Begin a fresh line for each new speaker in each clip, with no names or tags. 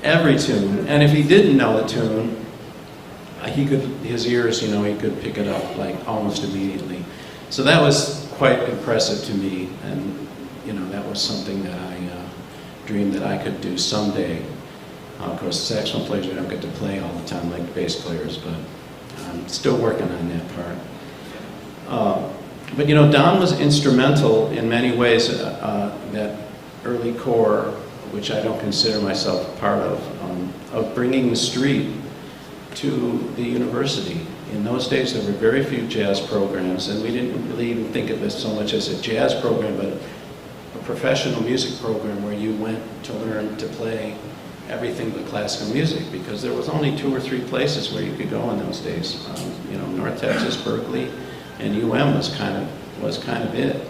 every tune. And if he didn't know the tune, his ears, he could pick it up like almost immediately. So that was quite impressive to me, and that was something that I dreamed that I could do someday. Of course, saxophone players, we don't get to play all the time like bass players, but I'm still working on that part. But Don was instrumental in many ways, that early core, which I don't consider myself a part of bringing the street to the university. In those days, there were very few jazz programs, and we didn't really even think of it so much as a jazz program, but a professional music program where you went to learn to play everything but classical music, because there was only 2 or 3 places where you could go in those days. North Texas, Berkeley, and UM was kind of it.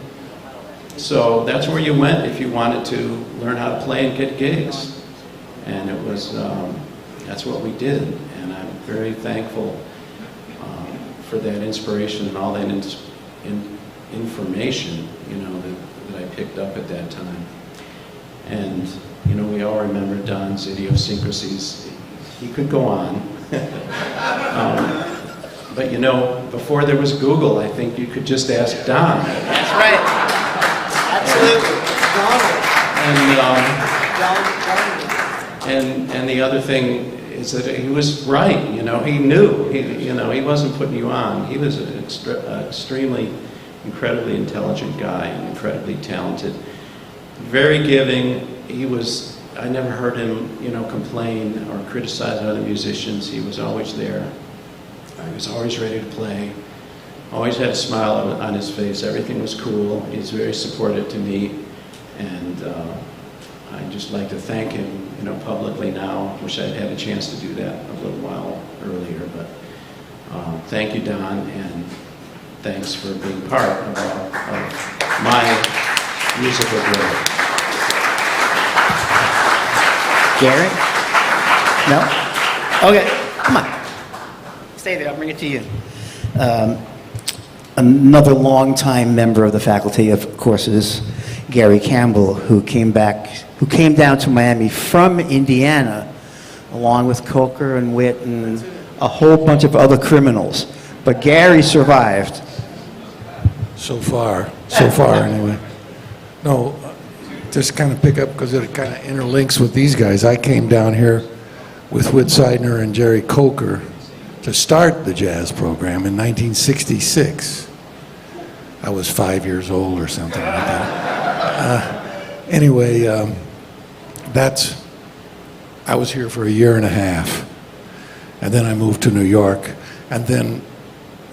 So that's where you went if you wanted to learn how to play and get gigs, and it was that's what we did. And I'm very thankful for that inspiration and all that information, that I picked up at that time. And we all remember Don's idiosyncrasies. He could go on. But before there was Google, I think you could just ask Don.
That's right. Absolutely.
And the other thing is that he was right. He knew. He wasn't putting you on. He was an extremely, incredibly intelligent guy and incredibly talented. Very giving. I never heard him, complain or criticize other musicians. He was always there. He was always ready to play. Always had a smile on his face. Everything was cool. He's very supportive to me, and I'd just like to thank him, publicly now. Wish I'd had a chance to do that a little while earlier, but thank you, Don, and thanks for being part of my musical growth.
Gary? No? Okay, come on. Stay there, I'll bring it to you. Another longtime member of the faculty, of course, is Gary Campbell, who came down to Miami from Indiana, along with Coker and Witt and a whole bunch of other criminals. But Gary survived.
So far anyway. No, just kind of pick up, because it kind of interlinks with these guys. I came down here with Whit Seidner and Jerry Coker to start the jazz program in 1966. I was 5 years old or something like that. Anyway, I was here for a year and a half, and then I moved to New York, and then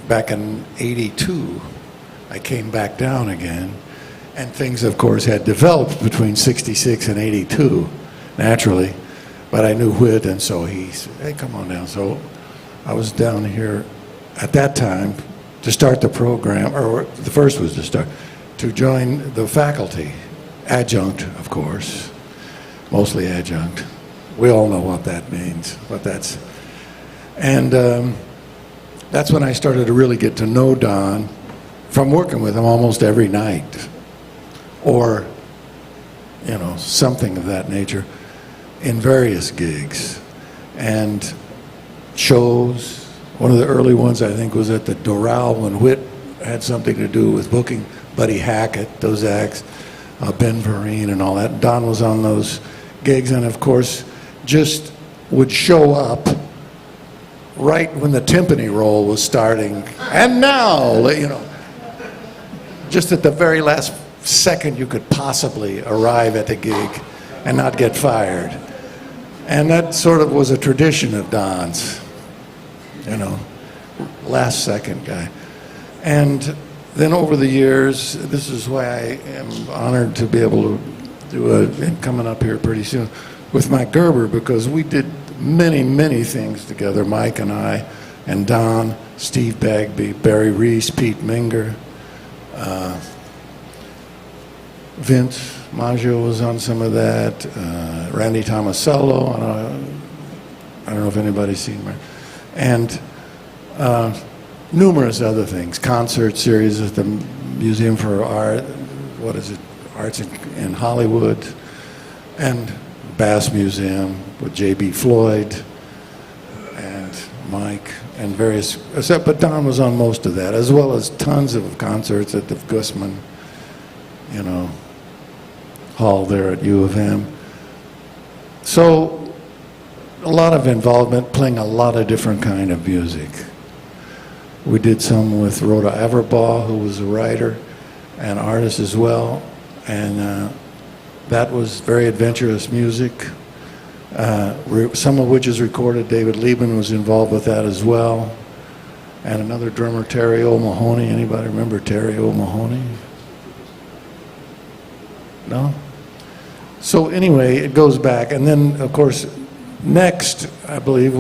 back in '82, I came back down again, and things, of course, had developed between '66 and '82, naturally, but I knew Whit, and so he said, hey, come on down. So I was down here at that time to start the program, or the first was to join the faculty, adjunct, of course, mostly adjunct. We all know what that means, and that's when I started to really get to know Don from working with him almost every night, or, something of that nature, in various gigs and shows. One of the early ones, I think, was at the Doral, when Whit had something to do with booking Buddy Hackett, those acts, Ben Vereen and all that. Don was on those gigs, and of course just would show up right when the timpani roll was starting, and now, just at the very last second you could possibly arrive at the gig and not get fired. And that sort of was a tradition of Don's, last second guy. And then over the years, this is why I am honored to be able to do coming up here pretty soon, with Mike Gerber, because we did many, many things together, Mike and I, and Don, Steve Bagby, Barry Reese, Pete Minger, Vince Maggio was on some of that, Randy Tomasello, I don't know if anybody's seen him, and numerous other things, concert series at the Museum for Art, Arts in Hollywood, and Bass Museum with J.B. Floyd and Mike and various, but Don was on most of that, as well as tons of concerts at the Gusman, hall there at U of M. So a lot of involvement, playing a lot of different kind of music. We did some with Rhoda Averbaugh, who was a writer and artist as well, and that was very adventurous music, some of which is recorded. David Lieben was involved with that as well, and another drummer, Terry O'Mahony. Anybody remember Terry O'Mahony? No? So anyway, it goes back, and then of course, next, I believe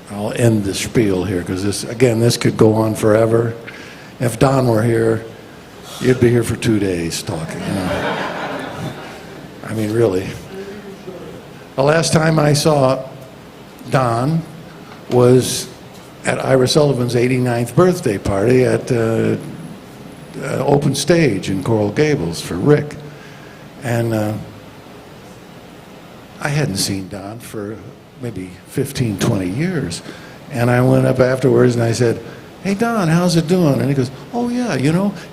I'll end the spiel here, because this could go on forever. If Don were here, you'd be here for 2 days talking. I mean, really. The last time I saw Don was at Ira Sullivan's 89th birthday party at Open Stage in Coral Gables for Rick. And I hadn't seen Don for maybe 15, 20 years. And I went up afterwards and I said, "Hey, Don, how's it doing?" And he goes, "Oh, yeah,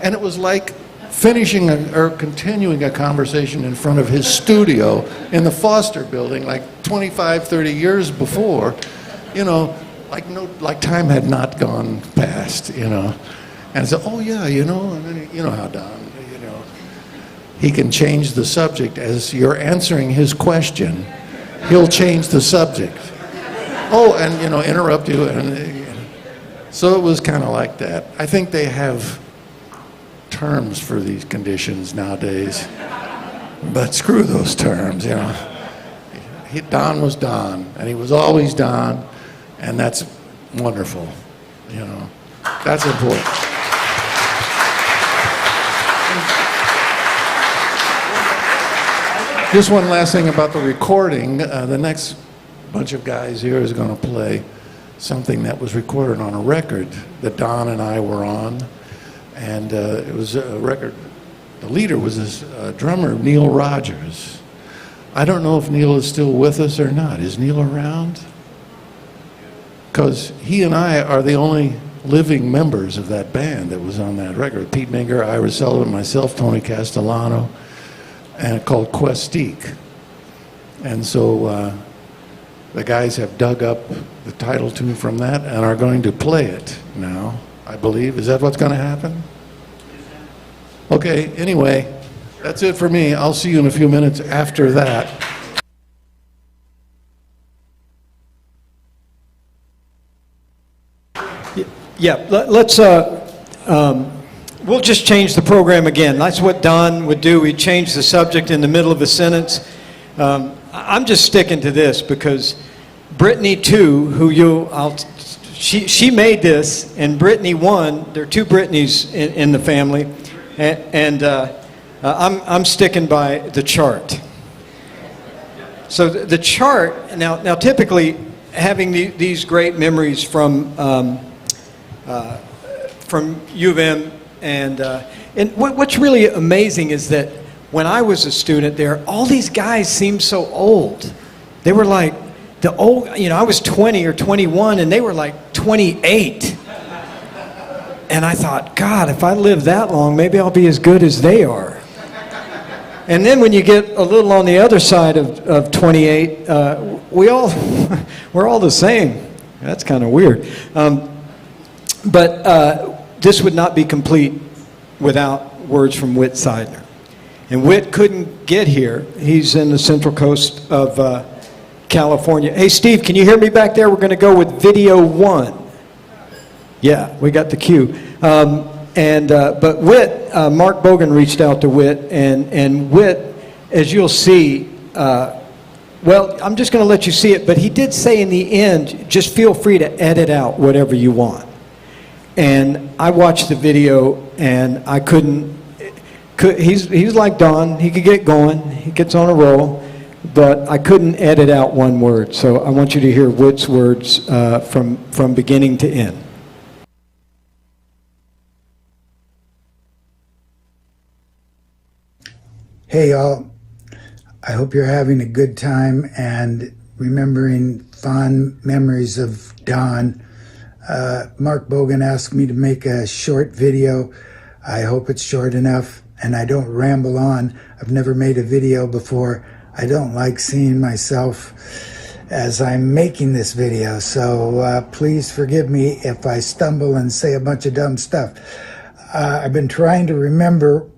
And it was like finishing or continuing a conversation in front of his studio in the Foster building like 25, 30 years before, like time had not gone past, And I said, "Oh, yeah, and then, how Don, he can change the subject as you're answering his question. He'll change the subject. Oh, and, interrupt you. And so it was kind of like that. I think they have terms for these conditions nowadays. But screw those terms, Don was Don, and he was always Don, and that's wonderful, That's important. Just one last thing about the recording. The next bunch of guys here is going to play something that was recorded on a record that Don and I were on. And it was a record, the leader was this drummer, Neil Rogers. I don't know if Neil is still with us or not. Is Neil around? Because he and I are the only living members of that band that was on that record. Pete Minger, Ira Sullivan, myself, Tony Castellano, and called Questique. And so the guys have dug up the title tune from that and are going to play it now, I believe. Is that what's going to happen? Okay, anyway, that's it for me. I'll see you in a few minutes after that.
Yeah, let's, we'll just change the program again. That's what Don would do. He'd change the subject in the middle of a sentence. I'm just sticking to this because Brittany, too, she made this, and Brittany won. There are two Brittany's in the family, and I'm sticking by the chart. So the chart, now typically having these great memories from U of M, and what's really amazing is that when I was a student there, all these guys seemed so old. They were like the old, I was 20 or 21 and they were like 28. And I thought, God, if I live that long, maybe I'll be as good as they are. And then when you get a little on the other side of 28, we're all the same. That's kind of weird. But this would not be complete without words from Whit Seidner. And Whit couldn't get here. He's in the central coast of California. Hey, Steve, can you hear me back there? We're going to go with video 1. Yeah, we got the cue. But Whit, Mark Bogan reached out to Whit, and Whit, as you'll see, well, I'm just going to let you see it, but he did say in the end, just feel free to edit out whatever you want. And I watched the video, and I he's like Don. He could get going. He gets on a roll, but I couldn't edit out one word. So I want you to hear Whit's words from beginning to end.
Hey, y'all. I hope you're having a good time and remembering fond memories of Don. Mark Bogan asked me to make a short video. I hope it's short enough and I don't ramble on. I've never made a video before. I don't like seeing myself as I'm making this video, so please forgive me if I stumble and say a bunch of dumb stuff. I've been trying to remember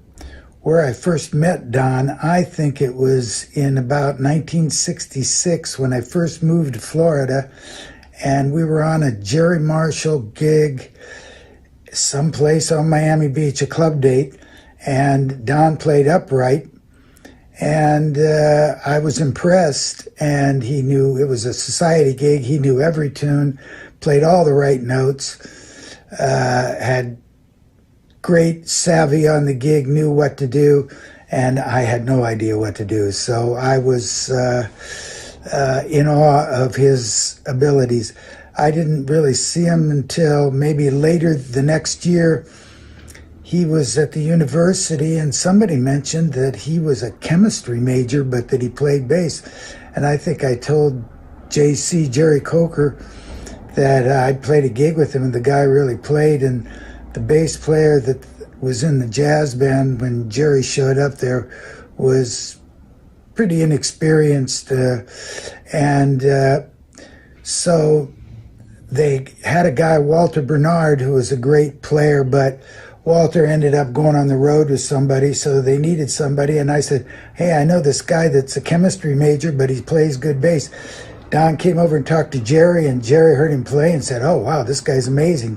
where I first met Don. I think it was in about 1966 when I first moved to Florida, and we were on a Jerry Marshall gig someplace on Miami Beach, a club date, and Don played upright, and I was impressed, and he knew it was a society gig. He knew every tune, played all the right notes, had great savvy on the gig, knew what to do, and I had no idea what to do. So I was in awe of his abilities. I didn't really see him until maybe later the next year. He was at the university, and somebody mentioned that he was a chemistry major, but that he played bass. And I think I told JC, Jerry Coker, that I'd played a gig with him, and the guy really played, and the bass player that was in the jazz band when Jerry showed up there was pretty inexperienced, so they had a guy, Walter Bernard, who was a great player, but Walter ended up going on the road with somebody, so they needed somebody, and I said, hey, I know this guy that's a chemistry major, but he plays good bass. Don came over and talked to Jerry, and Jerry heard him play and said, oh, wow, this guy's amazing.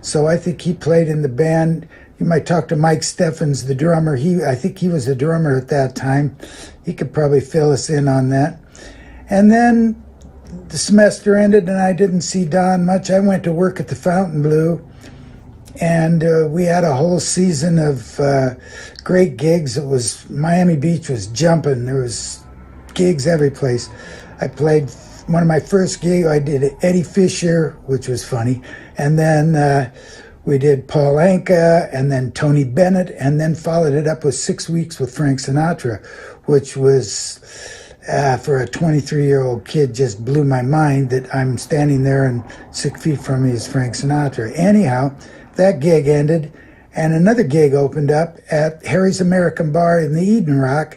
So I think he played in the band. You might talk to Mike Steffens, the drummer. I think he was the drummer at that time. He could probably fill us in on that. And then the semester ended, and I didn't see Don much. I went to work at the Fontainebleau, and we had a whole season of great gigs. It was, Miami Beach was jumping. There was gigs every place. I played one of my first gigs. I did Eddie Fisher, which was funny, and then we did Paul Anka, and then Tony Bennett, and then followed it up with 6 weeks with Frank Sinatra, which was, for a 23-year-old kid, just blew my mind that I'm standing there and 6 feet from me is Frank Sinatra. Anyhow, that gig ended, and another gig opened up at Harry's American Bar in the Eden Rock,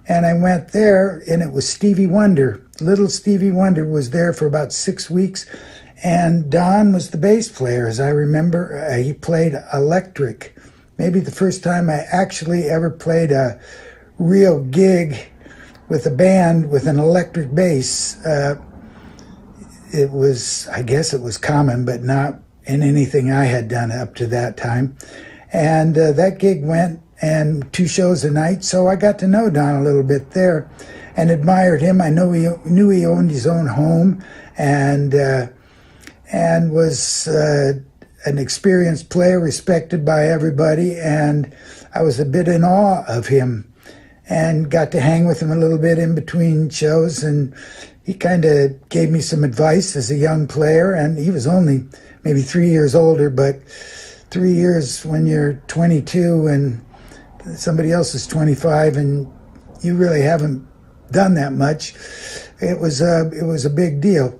and I went there, and it was Stevie Wonder. Little Stevie Wonder was there for about 6 weeks, and Don was the bass player, as I remember. He played electric. Maybe the first time I actually ever played a real gig with a band with an electric bass. It was, I guess it was common, but not in anything I had done up to that time. And that gig went, and 2 shows a night, so I got to know Don a little bit there and admired him. I know he knew he owned his own home, and was an experienced player, respected by everybody, and I was a bit in awe of him and got to hang with him a little bit in between shows, and he kind of gave me some advice as a young player, and he was only maybe 3 years older, but 3 years when you're 22 and somebody else is 25 and you really haven't done that much, it was a big deal.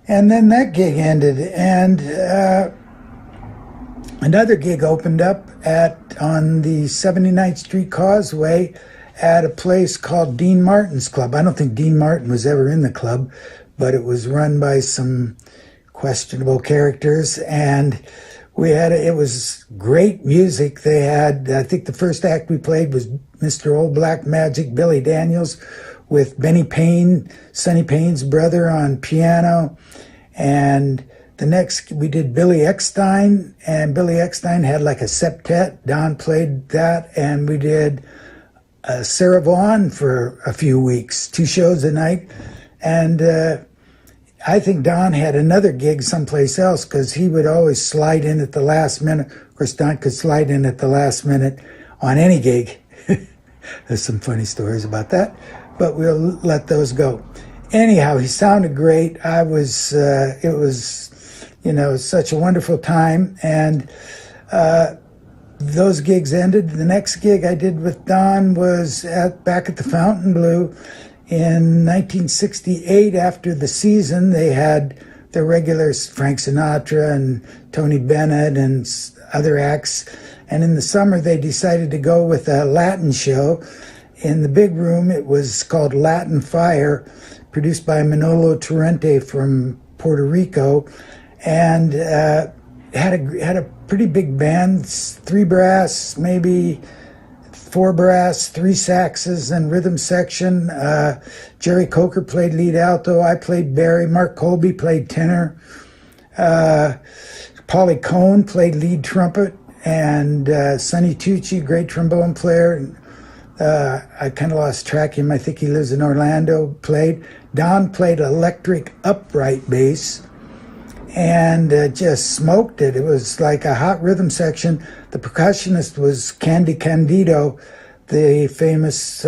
And then that gig ended, and another gig opened up on the 79th Street Causeway at a place called Dean Martin's Club. I don't think Dean Martin was ever in the club, but it was run by some questionable characters, and it was great music. They had, I think the first act we played was Mr. Old Black Magic, Billy Daniels, with Benny Payne, Sonny Payne's brother, on piano. And the next, we did Billy Eckstein, and Billy Eckstein had like a septet. Don played that, and we did Sarah Vaughan for a few weeks, 2 shows a night. And I think Don had another gig someplace else, because he would always slide in at the last minute. Of course, Don could slide in at the last minute on any gig. There's some funny stories about that, but we'll let those go. Anyhow, he sounded great. It was, such a wonderful time. And those gigs ended. The next gig I did with Don was back at the Fontainebleau in 1968. After the season, they had their regulars, Frank Sinatra and Tony Bennett and other acts. And in the summer, they decided to go with a Latin show. In the big room, it was called Latin Fire, produced by Manolo Torrente from Puerto Rico, and had a pretty big band, 3 brass, maybe 4 brass, 3 saxes, and rhythm section. Jerry Coker played lead alto. I played Barry. Mark Colby played tenor. Paulie Cohn played lead trumpet, and Sonny Tucci, great trombone player. I kind of lost track of him. I think he lives in Orlando. Played. Don played electric upright bass and just smoked it. It was like a hot rhythm section. The percussionist was Candy Candido, the famous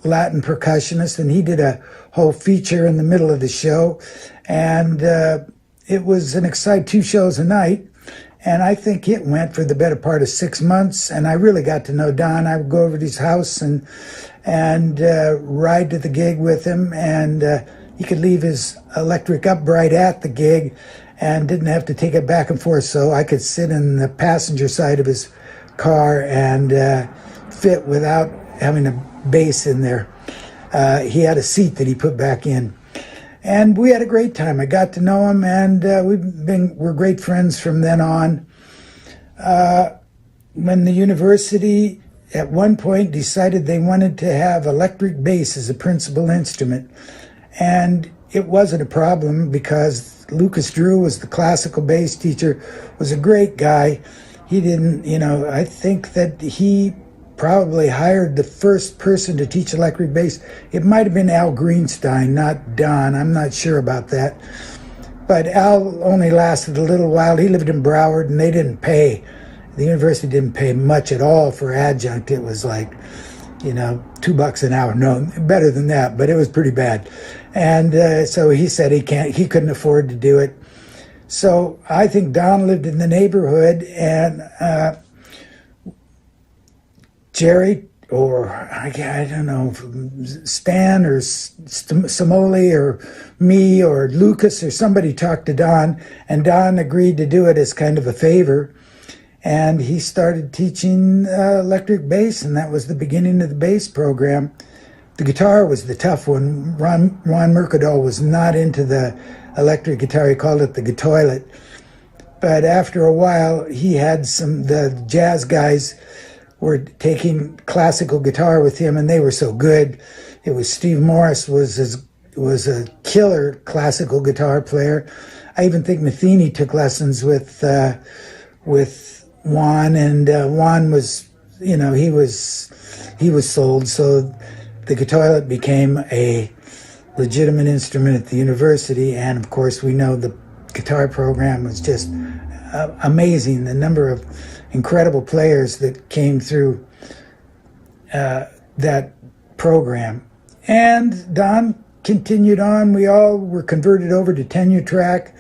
Latin percussionist, and he did a whole feature in the middle of the show. And it was an exciting 2 shows a night. And I think it went for the better part of 6 months. And I really got to know Don. I would go over to his house and ride to the gig with him. And he could leave his electric upright at the gig and didn't have to take it back and forth. So I could sit in the passenger side of his car and fit without having a bass in there. He had a seat that he put back in. And we had a great time. I got to know him, and we're great friends from then on. When the university at one point decided they wanted to have electric bass as a principal instrument, and it wasn't a problem because Lucas Drew was the classical bass teacher, was a great guy. He didn't, I think that he probably hired the first person to teach electric bass. It might have been Al Greenstein, not Don. I'm not sure about that. But Al only lasted a little while. He lived in Broward, and they didn't pay. The university didn't pay much at all for adjunct. It was like, $2 an hour. No, better than that, but it was pretty bad. And so he said he couldn't afford to do it. So I think Don lived in the neighborhood, and Jerry, or I don't know, Stan or Samoli or me or Lucas or somebody talked to Don, and Don agreed to do it as kind of a favor. And he started teaching electric bass, and that was the beginning of the bass program. The guitar was the tough one. Ron Mercadal was not into the electric guitar. He called it the guitoilet. But after a while, he had the jazz guys were taking classical guitar with him, and they were so good. It was Steve Morris was a killer classical guitar player. I even think Matheny took lessons with Juan, and Juan was, he was sold. So the guitoilet became a legitimate instrument at the university, and of course we know the guitar program was just amazing. The number of incredible players that came through that program. And Don continued on. We all were converted over to tenure track.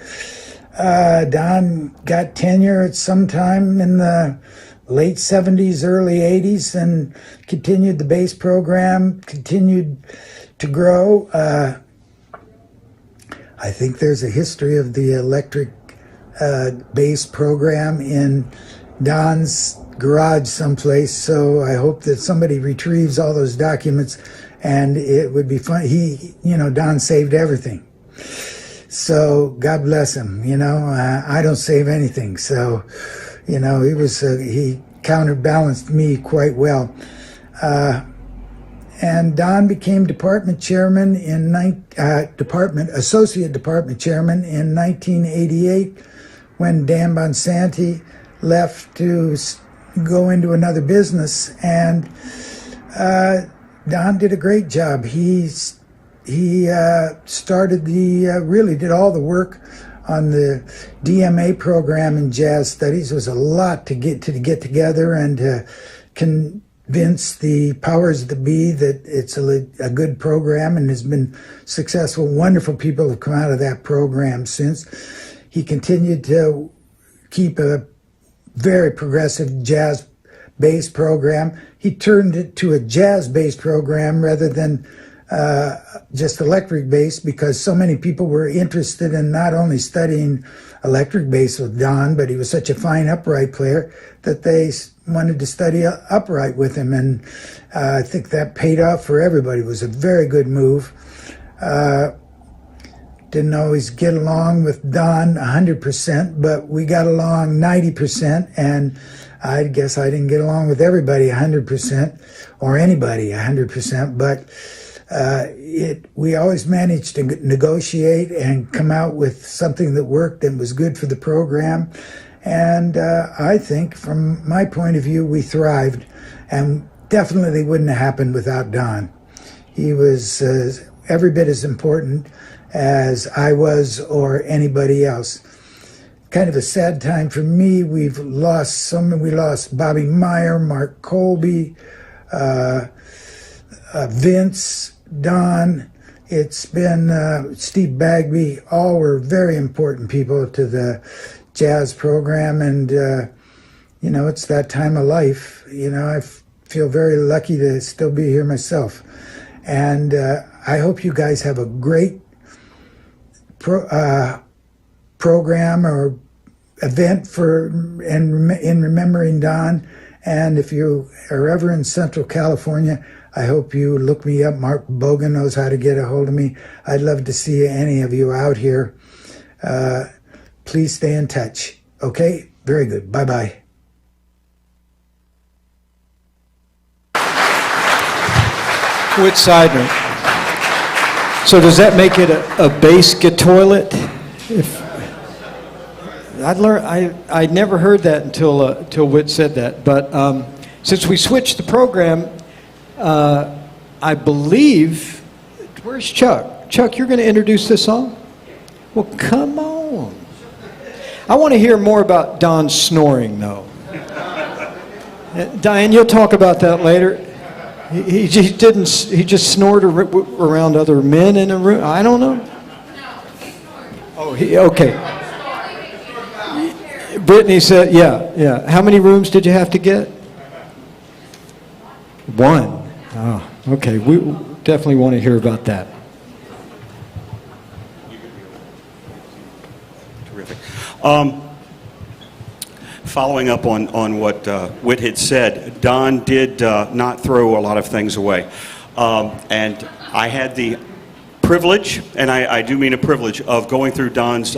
Don got tenure at some time in the late 70s, early 80s, and continued the bass program, continued to grow. I think there's a history of the electric bass program in Don's garage someplace, so I hope that somebody retrieves all those documents, and it would be fun. Don saved everything. So God bless him. I don't save anything. So, he counterbalanced me quite well. And Don became department chairman associate department chairman in 1988 when Dan Bonsanti left to go into another business. And Don did a great job. He started really did all the work on the DMA program in jazz studies. It was a lot to get together and to convince the powers that be that it's a good program and has been successful. Wonderful people have come out of that program since. He continued to keep a very progressive jazz bass program. He turned it to a jazz-based program rather than just electric bass, because so many people were interested in not only studying electric bass with Don, but he was such a fine upright player that they wanted to study upright with him. And I think that paid off for everybody. It was a very good move. Didn't always get along with Don 100%, but we got along 90%, and I guess I didn't get along with everybody 100%, or anybody 100%, but we always managed to negotiate and come out with something that worked and was good for the program. And I think, from my point of view, we thrived, and definitely wouldn't have happened without Don. He was every bit as important as I was or anybody else. Kind of a sad time for me. We've lost someone. We lost Bobby Meyer, Mark Colby, Vince, Don. It's been Steve Bagby. All were very important people to the jazz program, and it's that time of life. I feel very lucky to still be here myself, and I hope you guys have a great program or event in remembering Don. And if you are ever in Central California, I hope you look me up. Mark Bogan knows how to get a hold of me. I'd love to see any of you out here. Please stay in touch. Okay? Very good. Bye-bye.
Whit Seidner. So does that make it a bass toilet? I never heard that until Whit said that. But since we switched the program, I believe, where's Chuck? Chuck, you're going to introduce this song? Well, come on. I want to hear more about Don's snoring, though. Diane, you'll talk about that later. He just snored around other men in a room. I don't know. Oh, okay. Brittany said, yeah. How many rooms did you have to get? One. Oh, okay. We definitely want to hear about that.
Terrific. Following up on what Whit had said, Don did not throw a lot of things away. And I had the privilege, and I do mean a privilege, of going through Don's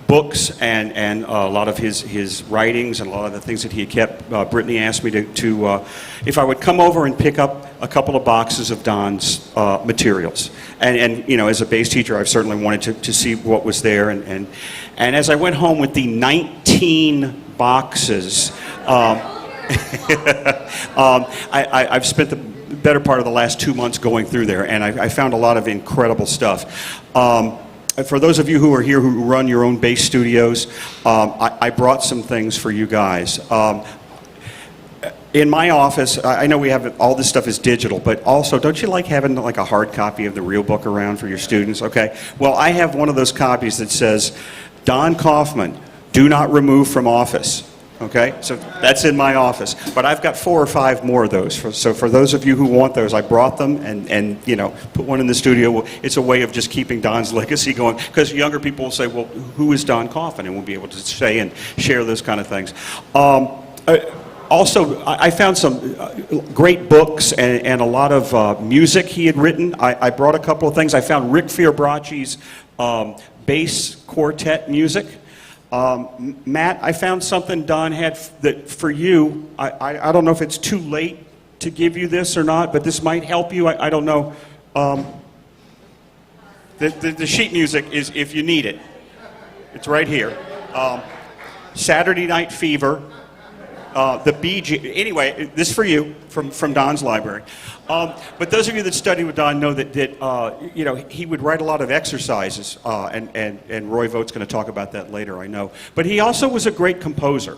books and a lot of his writings and a lot of the things that he had kept. Brittany asked me to if I would come over and pick up a couple of boxes of Don's materials. And as a bass teacher, I've certainly wanted to see what was there. And as I went home with the 19 boxes, I've spent the better part of the last 2 months going through there, and I found a lot of incredible stuff. For those of you who are here who run your own bass studios, I brought some things for you guys. In my office, I know we have all this stuff is digital, but also, don't you like having like a hard copy of the real book around for your students? Okay. Well, I have one of those copies that says, Don Coffman, do not remove from office. Okay, so that's in my office. But I've got 4 or 5 more of those. So for those of you who want those, I brought them and put one in the studio. It's a way of just keeping Don's legacy going. Because younger people will say, well, who is Don Coffman? And we'll be able to say and share those kind of things. Also, I found some great books and a lot of music he had written. I brought a couple of things. I found Rick Fiorabracci's bass quartet music. Matt, I found something Don had that for you. I don't know if it's too late to give you this or not, but this might help you. I don't know. The sheet music is if you need it. It's right here. Saturday Night Fever. The BG. Anyway, this is for you from Don's library. But those of you that study with Don know that he would write a lot of exercises, and Roy Vogt's going to talk about that later, I know. But he also was a great composer.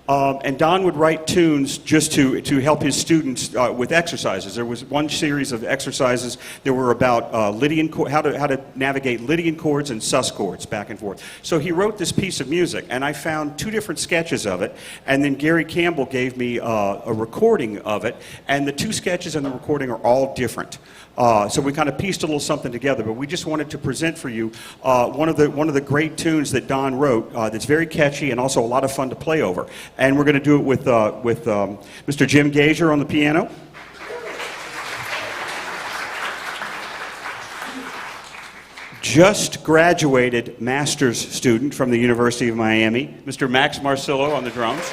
And Don would write tunes just to help his students with exercises. There was one series of exercises that were about Lydian how to navigate Lydian chords and sus chords back and forth. So he wrote this piece of music, and I found 2 different sketches of it, and then Gary Campbell gave me a recording of it, and the 2 sketches and the recording are all different. So we kind of pieced a little something together, but we just wanted to present for you one of the great tunes that Don wrote that's very catchy and also a lot of fun to play over. And we're going to do it with Mr. Jim Gager on the piano. Just graduated master's student from the University of Miami, Mr. Max Marcillo on the drums.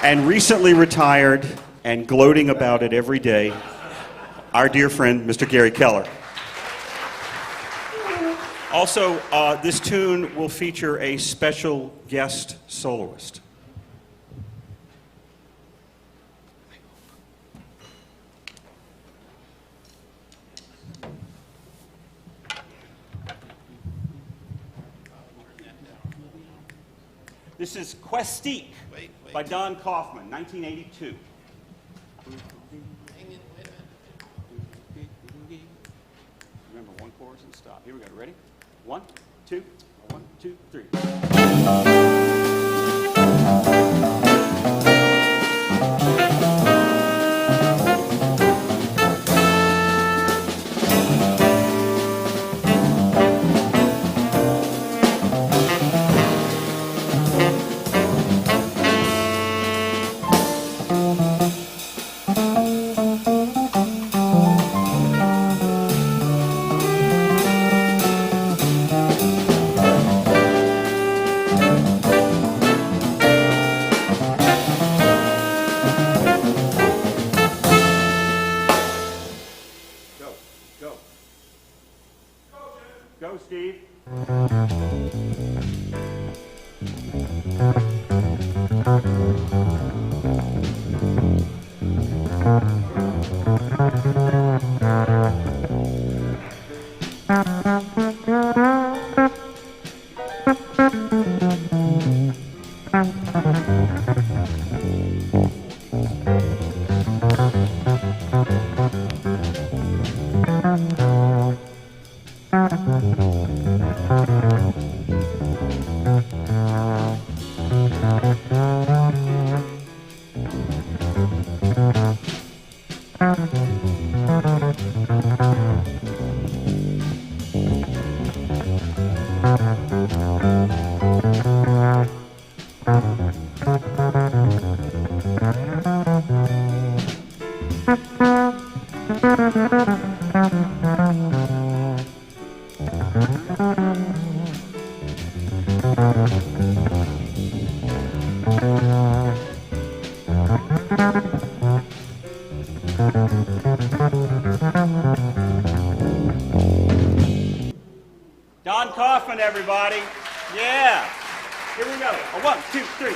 And recently retired and gloating about it every day, our dear friend, Mr. Gary Keller. Also, this tune will feature a special guest soloist. This is Questique by Don Coffman, 1982. Remember, 1 chorus and stop. Here we go. Ready? 1, 2, 1, 2, 3. Go, Steve. Don Coffman, everybody. Yeah. Here we go. 1, 2, 3.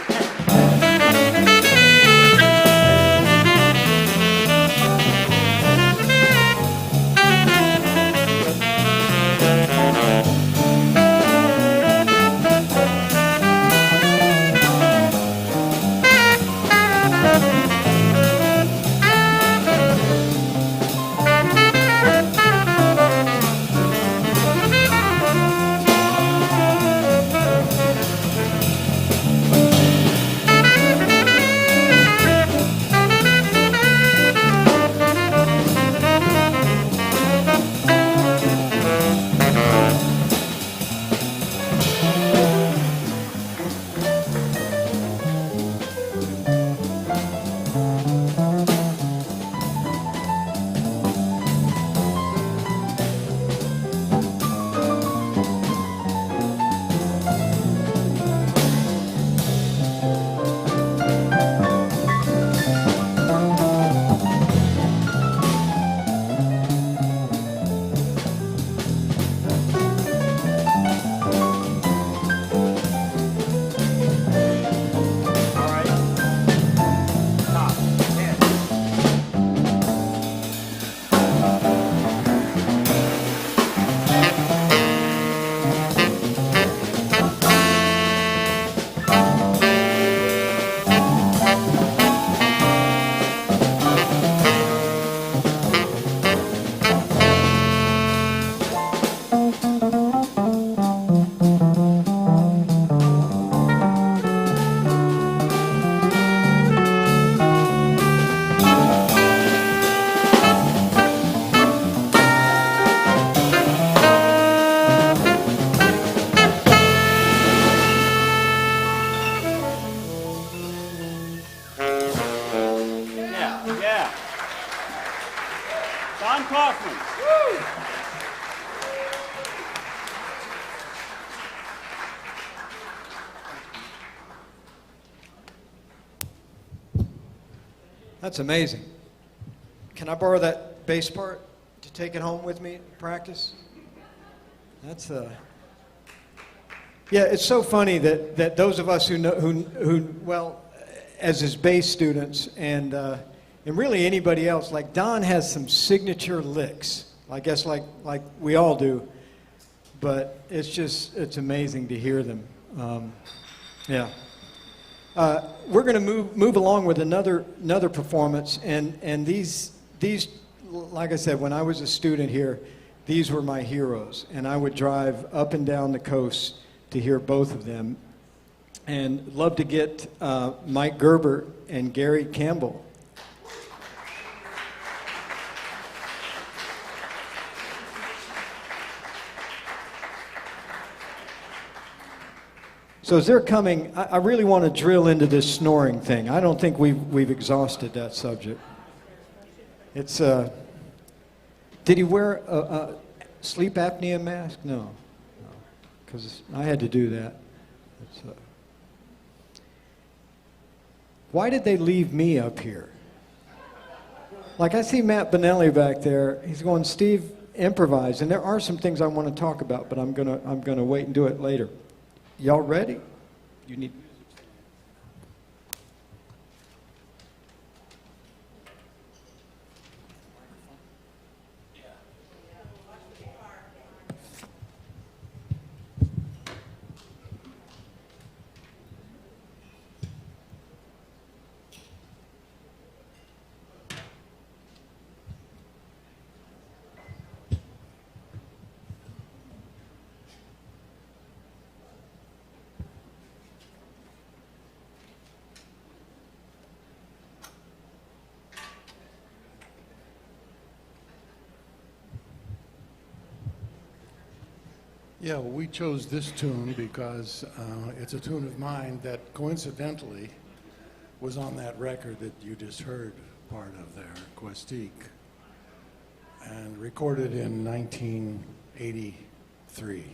Coffman.
That's amazing. Can I borrow that bass part to take it home with me and practice? That's yeah, it's so funny that those of us who know well, as his bass students and really anybody else, like Don has some signature licks. I guess like we all do, but it's amazing to hear them. Yeah. We're going to move along with another performance, and these like I said, when I was a student here, these were my heroes, and I would drive up and down the coast to hear both of them, and love to get Mike Gerber and Gary Campbell. So as they're coming, I really want to drill into this snoring thing. I don't think we've exhausted that subject. It's did he wear a sleep apnea mask? No, because I had to do that. Why did they leave me up here? Like I see Matt Bonelli back there. He's going, Steve, improvise. And there are some things I want to talk about, but I'm gonna wait and do it later. Y'all ready? You need.
Yeah, well, we chose this tune because it's a tune of mine that coincidentally was on that record that you just heard part of there, Questique, and recorded in 1983.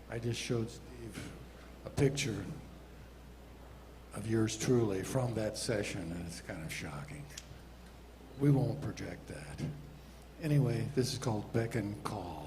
I just showed Steve a picture of yours truly from that session, and it's kind of shocking. We won't project that. Anyway, this is called Beck and Call.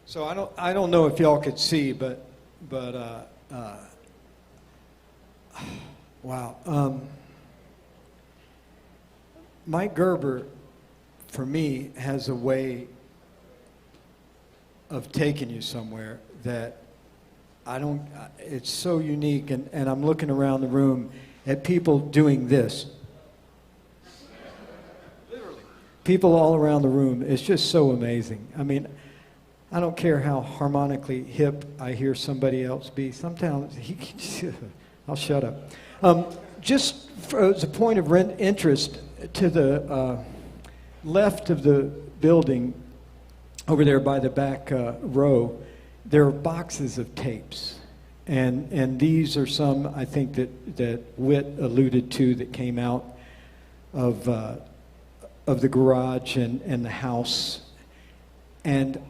So I don't know if y'all could see, but wow. Mike Gerber, for me, has a way of taking you somewhere that it's so unique, and I'm looking around the room at people doing this. Literally. People all around the room. It's just so amazing. I mean, I don't care how harmonically hip I hear somebody else be. Sometimes, I'll shut up. Just as a point of interest, to the left of the building, over there by the back row, there are boxes of tapes. And these are some, I think, that Whit alluded to that came out of the garage and the house. And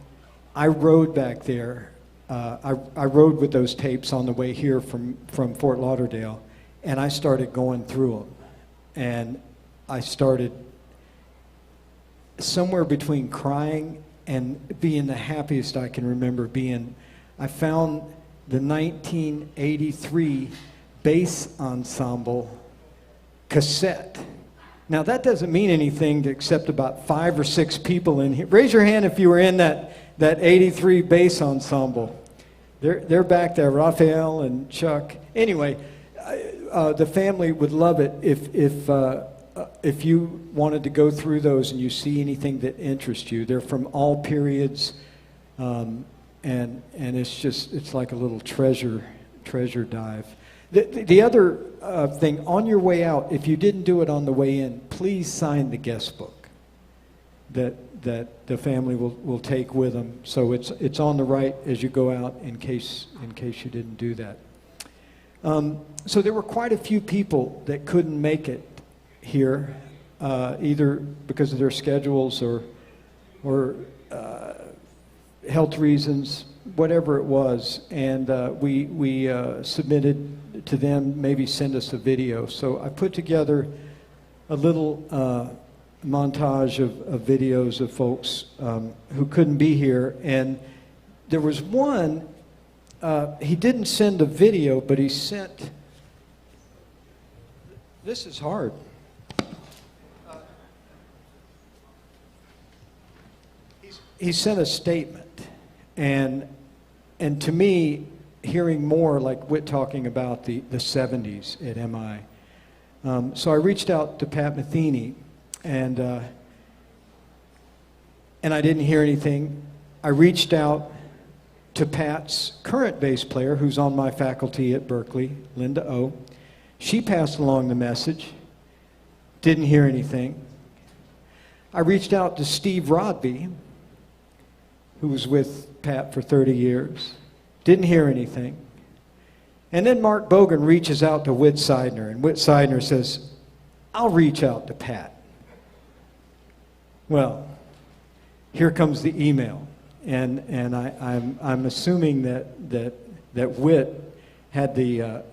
I rode back there. I rode with those tapes on the way here from Fort Lauderdale, and I started going through them. And I started somewhere between crying and being the happiest I can remember being. I found the 1983 bass ensemble cassette. Now, that doesn't mean anything except about 5 or 6 people in here. Raise your hand if you were in that 83 bass ensemble. They're back there, Raphael and Chuck. Anyway, the family would love it if you wanted to go through those and you see anything that interests you. They're from all periods, and it's like a little treasure dive. The other thing, on your way out, if you didn't do it on the way in, please sign the guest book that the family will take with them. So it's on the right as you go out in case you didn't do that. So there were quite a few people that couldn't make it here, either because of their schedules or health reasons, whatever it was, and we submitted to them, maybe send us a video. So I put together a little montage of videos of folks who couldn't be here, and there was one, he didn't send a video, but he sent, this is hard. He sent a statement, and to me, hearing more like Whit talking about the 70s at MI. So I reached out to Pat Metheny, and I didn't hear anything. I reached out to Pat's current bass player, who's on my faculty at Berkeley, Linda O. She passed along the message. Didn't hear anything. I reached out to Steve Rodby, who was with Pat for 30 years. Didn't hear anything. And then Mark Bogan reaches out to Whit Seidner, and Whit Seidner says, I'll reach out to Pat. Well, here comes the email. And I'm assuming that Whit had the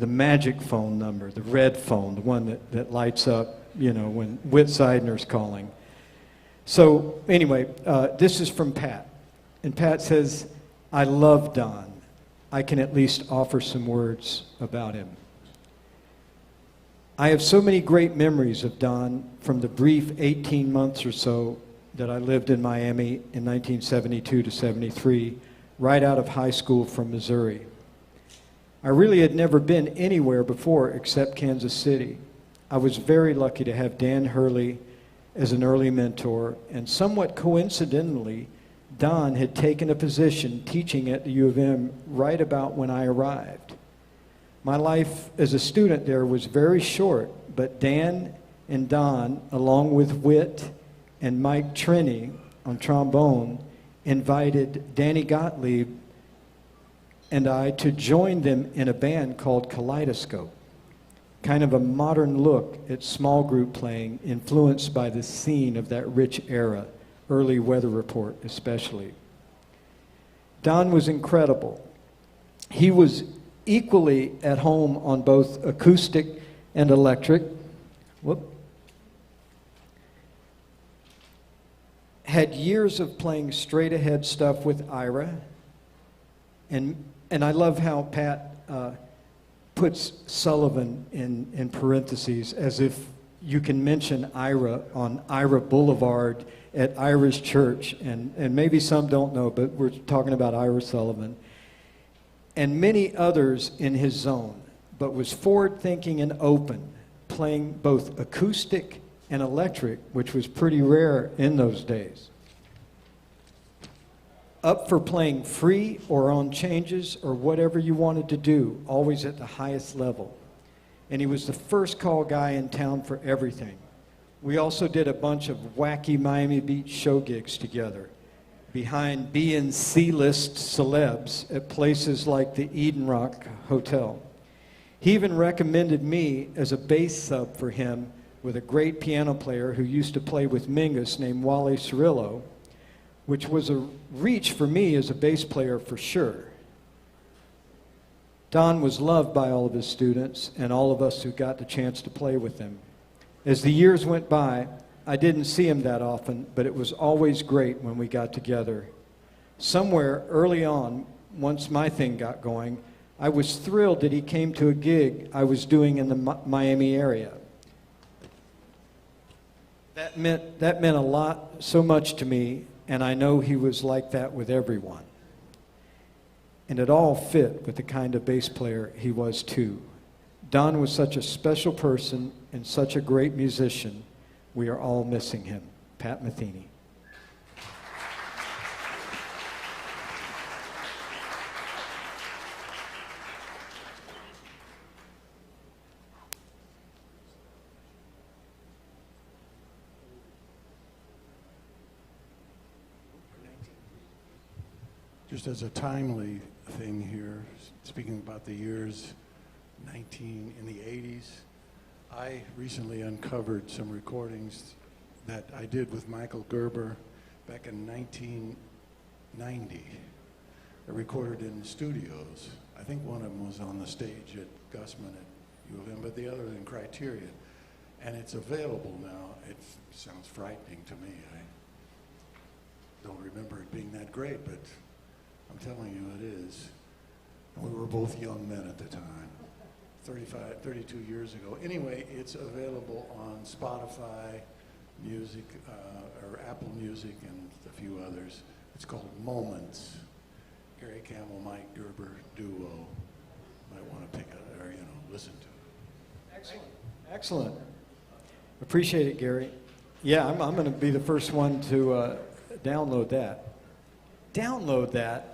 magic phone number, the red phone, the one that lights up, when Whit Seidner's calling. So anyway, this is from Pat. And Pat says, I love Don. I can at least offer some words about him. I have so many great memories of Don from the brief 18 months or so that I lived in Miami in 1972 to 73, right out of high school from Missouri. I really had never been anywhere before except Kansas City. I was very lucky to have Dan Hurley as an early mentor, and somewhat coincidentally, Don had taken a position teaching at the U of M right about when I arrived. My life as a student there was very short, but Dan and Don, along with Whit and Mike Trini on trombone, invited Danny Gottlieb and I to join them in a band called Kaleidoscope, kind of a modern look at small group playing influenced by the scene of that rich era, early Weather Report especially. Don was incredible. He was equally at home on both acoustic and electric. had years of playing straight ahead stuff with Ira. And I love how Pat puts Sullivan in parentheses, as if you can mention Ira on Ira Boulevard at Ira's church. And maybe some don't know, but we're talking about Ira Sullivan. And many others in his zone, but was forward-thinking and open, playing both acoustic and electric, which was pretty rare in those days. Up for playing free or on changes or whatever you wanted to do, always at the highest level. And he was the first call guy in town for everything. We also did a bunch of wacky Miami Beach show gigs together, behind B and C list celebs at places like the Eden Rock Hotel. He even recommended me as a bass sub for him with a great piano player who used to play with Mingus named Wally Cirillo, which was a reach for me as a bass player for sure. Don was loved by all of his students and all of us who got the chance to play with him. As the years went by, I didn't see him that often, but it was always great when we got together. Somewhere early on, once my thing got going, I was thrilled that he came to a gig I was doing in the Miami area. That meant a lot, so much to me, and I know he was like that with everyone. And it all fit with the kind of bass player he was too. Don was such a special person and such a great musician. We are all missing him. Pat Metheny.
Just as a timely thing here, speaking about the years in the 80s, I recently uncovered some recordings that I did with Michael Gerber back in 1990. I recorded in studios. I think one of them was on the stage at Gussman at U of M, but the other in Criteria. And it's available now. It sounds frightening to me. I don't remember it being that great, but I'm telling you it is. And we were both young men at the time, 32 years ago. Anyway, it's available on Spotify Music, or Apple Music and a few others. It's called Moments. Gary Campbell, Mike Gerber duo. Might want to pick it or, listen to it.
Excellent. Excellent. Appreciate it, Gary. Yeah, I'm going to be the first one to download that. Download that?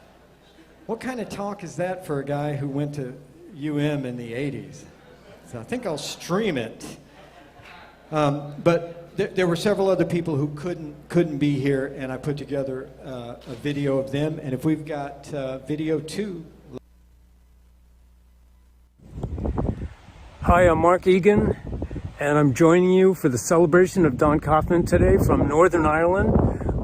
What kind of talk is that for a guy who went to UM in the 80s? So I think I'll stream it. But there were several other people who couldn't be here, and I put together a video of them. And if we've got video 2.
Hi, I'm Mark Egan, and I'm joining you for the celebration of Don Coffman today from Northern Ireland,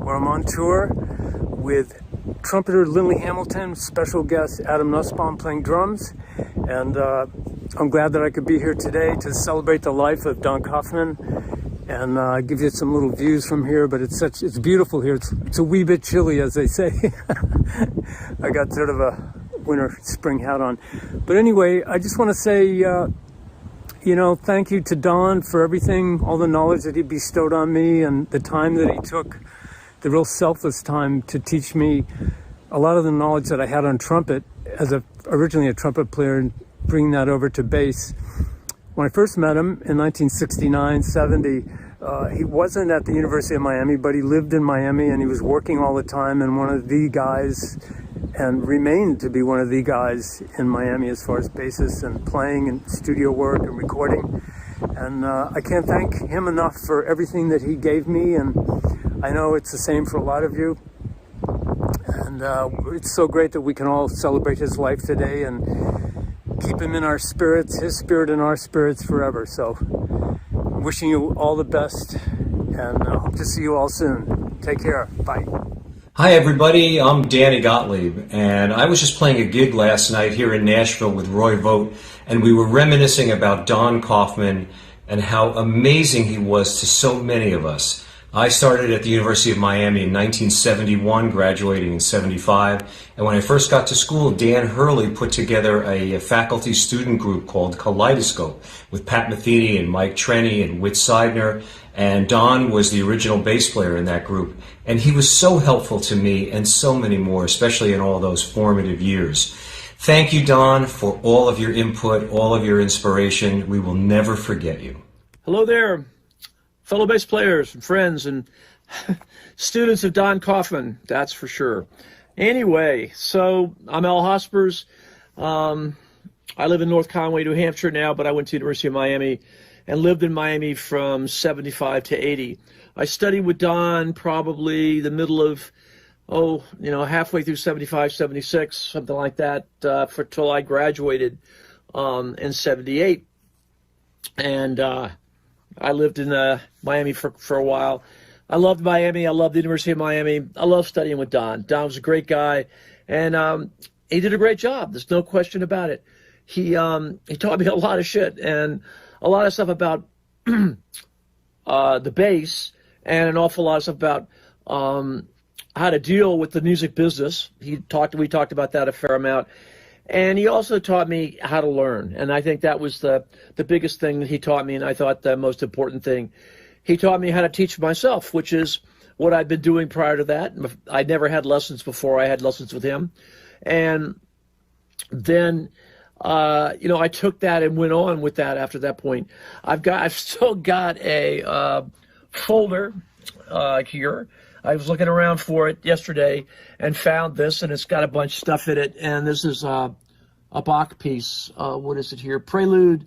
where I'm on tour with trumpeter Lindley Hamilton, special guest Adam Nussbaum playing drums. And I'm glad that I could be here today to celebrate the life of Don Coffman and give you some little views from here. But it's beautiful here. It's a wee bit chilly, as they say. I got sort of a winter spring hat on. But anyway, I just want to say, thank you to Don for everything, all the knowledge that he bestowed on me and the time that he took, the real selfless time to teach me a lot of the knowledge that I had on trumpet as originally a trumpet player and bringing that over to bass. When I first met him in 1969, 70, he wasn't at the University of Miami, but he lived in Miami and he was working all the time and one of the guys, and remained to be one of the guys in Miami as far as bassists and playing and studio work and recording. And I can't thank him enough for everything that he gave me, and I know it's the same for a lot of you. And it's so great that we can all celebrate his life today and keep him in our spirits, his spirit in our spirits forever. So wishing you all the best, and hope to see you all soon. Take care. Bye.
Hi everybody, I'm Danny Gottlieb, and I was just playing a gig last night here in Nashville with Roy Vogt, and we were reminiscing about Don Coffman and how amazing he was to so many of us. I started at the University of Miami in 1971, graduating in 75. And when I first got to school, Dan Hurley put together a faculty student group called Kaleidoscope with Pat Metheny and Mike Trenny and Whit Seidner. And Don was the original bass player in that group. And he was so helpful to me and so many more, especially in all those formative years. Thank you, Don, for all of your input, all of your inspiration. We will never forget you.
Hello there, fellow bass players and friends and students of Don Coffman, that's for sure. Anyway, so I'm Al Hospers. I live in North Conway, New Hampshire now, but I went to the University of Miami and lived in Miami from 75 to 80. I studied with Don probably the middle of, halfway through 75, 76, something like that, till I graduated in 78. And I lived in Miami for a while. I loved Miami. I loved the University of Miami. I love studying with Don. Don was a great guy, and he did a great job. There's no question about it. He taught me a lot of shit and a lot of stuff about the bass and an awful lot of stuff about how to deal with the music business. We talked about that a fair amount. And he also taught me how to learn. And I think that was the biggest thing that he taught me, and I thought the most important thing. He taught me how to teach myself, which is what I'd been doing prior to that. I never had lessons before I had lessons with him. And then, I took that and went on with that after that point. I've still got a folder here. I was looking around for it yesterday and found this, and it's got a bunch of stuff in it. And this is a Bach piece. What is it here? Prelude.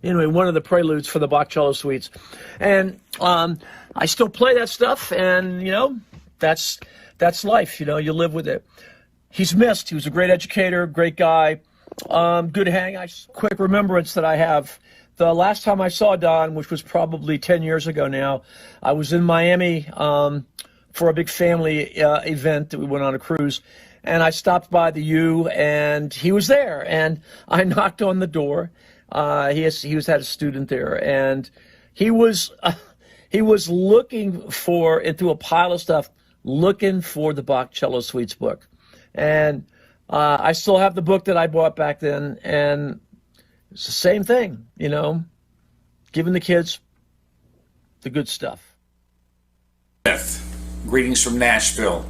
Anyway, one of the preludes for the Bach cello suites. And I still play that stuff, and, that's life. You live with it. He's missed. He was a great educator, great guy, good hang. Quick remembrance that I have. The last time I saw Don, which was probably 10 years ago now, I was in Miami for a big family event that we went on a cruise, and I stopped by the U, and he was there, and I knocked on the door. He had a student there, and he was looking for, and through a pile of stuff, looking for the Bach Cello Suites book. And I still have the book that I bought back then, and it's the same thing, giving the kids the good stuff.
Greetings from Nashville.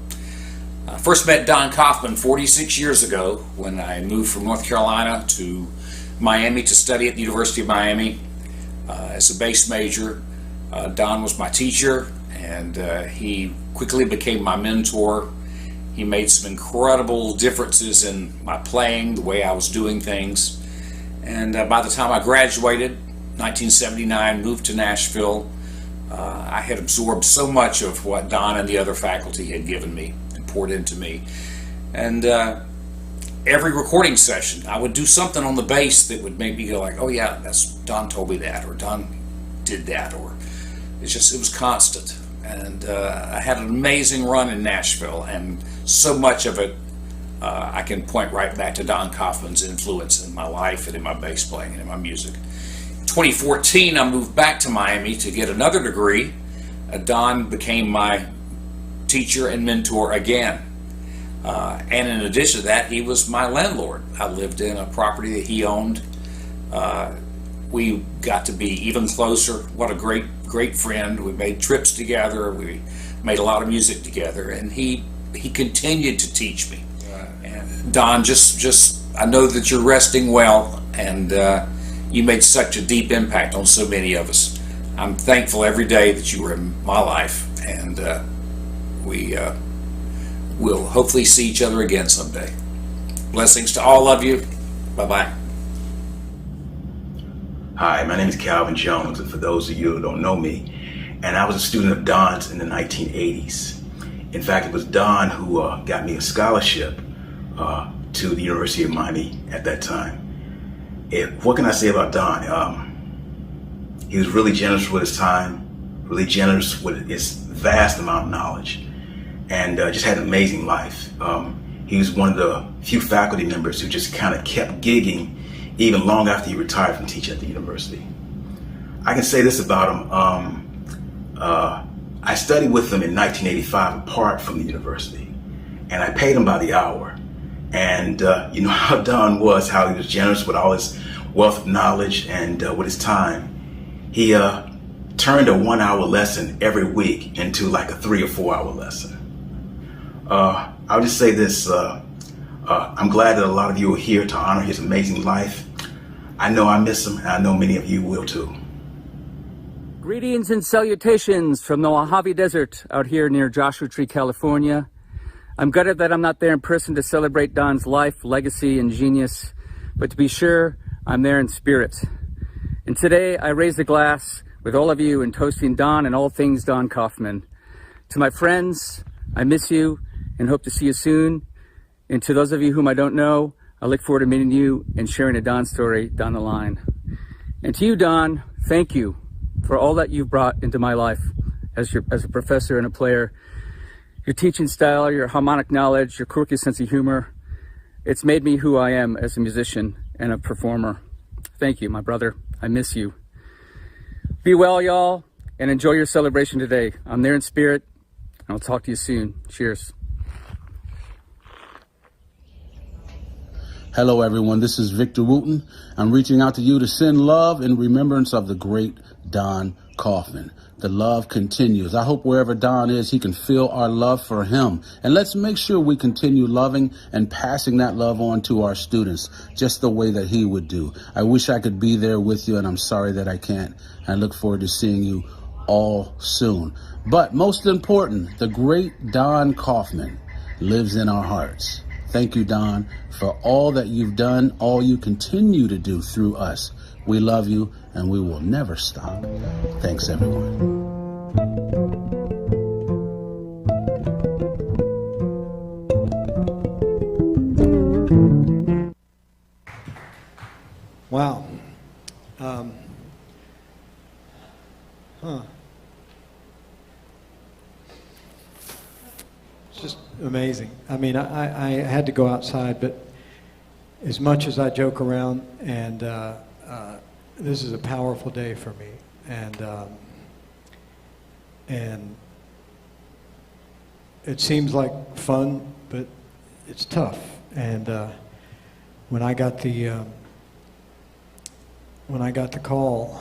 I first met Don Coffman 46 years ago when I moved from North Carolina to Miami to study at the University of Miami as a bass major. Don was my teacher, and he quickly became my mentor. He made some incredible differences in my playing, the way I was doing things. And by the time I graduated, 1979, moved to Nashville, I had absorbed so much of what Don and the other faculty had given me and poured into me. And every recording session, I would do something on the bass that would make me go like, oh yeah, Don told me that, or Don did that, or it was constant. And I had an amazing run in Nashville, and so much of it I can point right back to Don Coffman's influence in my life and in my bass playing and in my music. In 2014, I moved back to Miami to get another degree. Don became my teacher and mentor again. And in addition to that, he was my landlord. I lived in a property that he owned. We got to be even closer. What a great friend. We made trips together. We made a lot of music together. And he continued to teach me. And Don, I know that you're resting well, and you made such a deep impact on so many of us. I'm thankful every day that you were in my life, and we will hopefully see each other again someday. Blessings to all of you. Bye-bye.
Hi, my name is Calvin Jones, and for those of you who don't know me, and I was a student of Don's in the 1980s. In fact, it was Don who got me a scholarship to the University of Miami at that time. What can I say about Don? He was really generous with his time, really generous with his vast amount of knowledge, and just had an amazing life. He was one of the few faculty members who just kind of kept gigging even long after he retired from teaching at the university. I can say this about him. I studied with him in 1985 apart from the university, and I paid him by the hour. And you know how Don was, how he was generous with all his wealth of knowledge and with his time. He turned a 1 hour lesson every week into like a 3 or 4 hour lesson. I'll just say this, I'm glad that a lot of you are here to honor his amazing life. I know I miss him, and I know many of you will too.
Greetings and salutations from the Mojave Desert out here near Joshua Tree, California. I'm gutted that I'm not there in person to celebrate Don's life, legacy, and genius, but to be sure, I'm there in spirit. And today, I raise a glass with all of you in toasting Don and all things Don Coffman. To my friends, I miss you and hope to see you soon. And to those of you whom I don't know, I look forward to meeting you and sharing a Don story down the line. And to you, Don, thank you for all that you've brought into my life as a professor and a player. Your teaching style, your harmonic knowledge, your quirky sense of humor, it's made me who I am as a musician and a performer. Thank you, my brother. I miss you. Be well, y'all, and enjoy your celebration today. I'm there in spirit, and I'll talk to you soon. Cheers.
Hello, everyone. This is Victor Wooten. I'm reaching out to you to send love in remembrance of the great Don Coffman. The love continues. I hope wherever Don is, he can feel our love for him. And let's make sure we continue loving and passing that love on to our students, just the way that he would do. I wish I could be there with you, and I'm sorry that I can't. I look forward to seeing you all soon. But most important, the great Don Coffman lives in our hearts. Thank you, Don, for all that you've done, all you continue to do through us. We love you, and we will never stop. Thanks, everyone.
Wow. It's just amazing. I mean, I had to go outside, but as much as I joke around, and this is a powerful day for me, and it seems like fun, but it's tough. And when I got the call,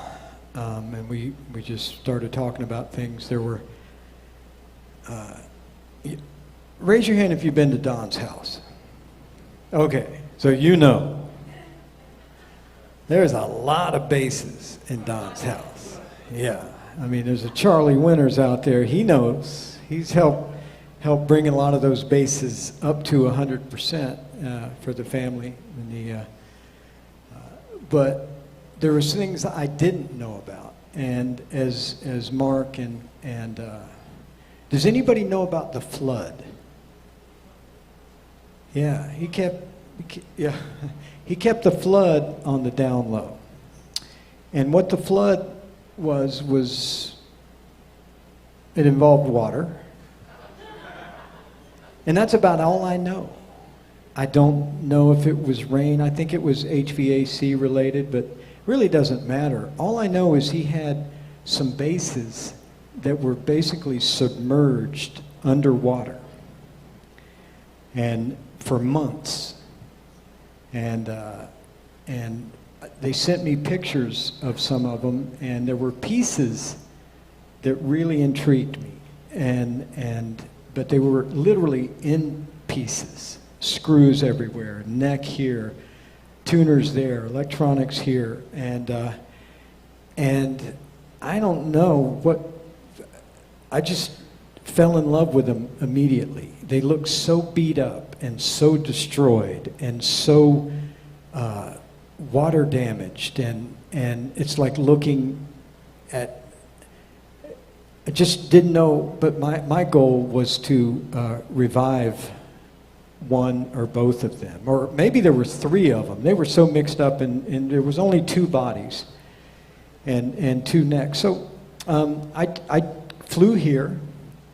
and we just started talking about things, there were. Raise your hand if you've been to Don's house. Okay, so you know. There's a lot of basses in Don's house. Yeah, I mean, there's a Charlie Winters out there. He knows. He's helped bring a lot of those basses up to 100% for the family. And but there was things I didn't know about. And as Mark and does anybody know about the flood? Yeah, he kept the flood on the down low. And what the flood was it involved water. And that's about all I know. I don't know if it was rain. I think it was HVAC related, but really doesn't matter. All I know is he had some basses that were basically submerged underwater. And for months. And they sent me pictures of some of them, and there were pieces that really intrigued me. But they were literally in pieces. Screws everywhere, neck here, tuners there, electronics here, and I don't know what. I just fell in love with them immediately. They looked so beat up and so destroyed and so water damaged, and it's like looking at. I just didn't know, but my goal was to revive one or both of them, or maybe there were three of them. They were so mixed up, and there was only two bodies and two necks. So I flew here,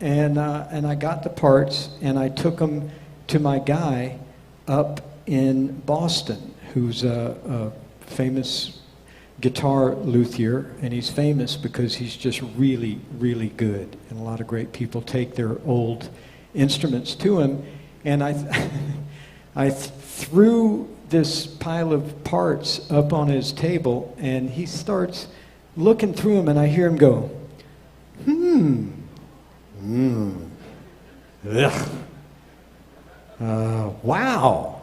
and I got the parts, and I took them to my guy up in Boston, who's a famous guitar luthier, and he's famous because he's just really, really good. And a lot of great people take their old instruments to him. And I threw this pile of parts up on his table, and he starts looking through them, and I hear him go, ugh. Wow.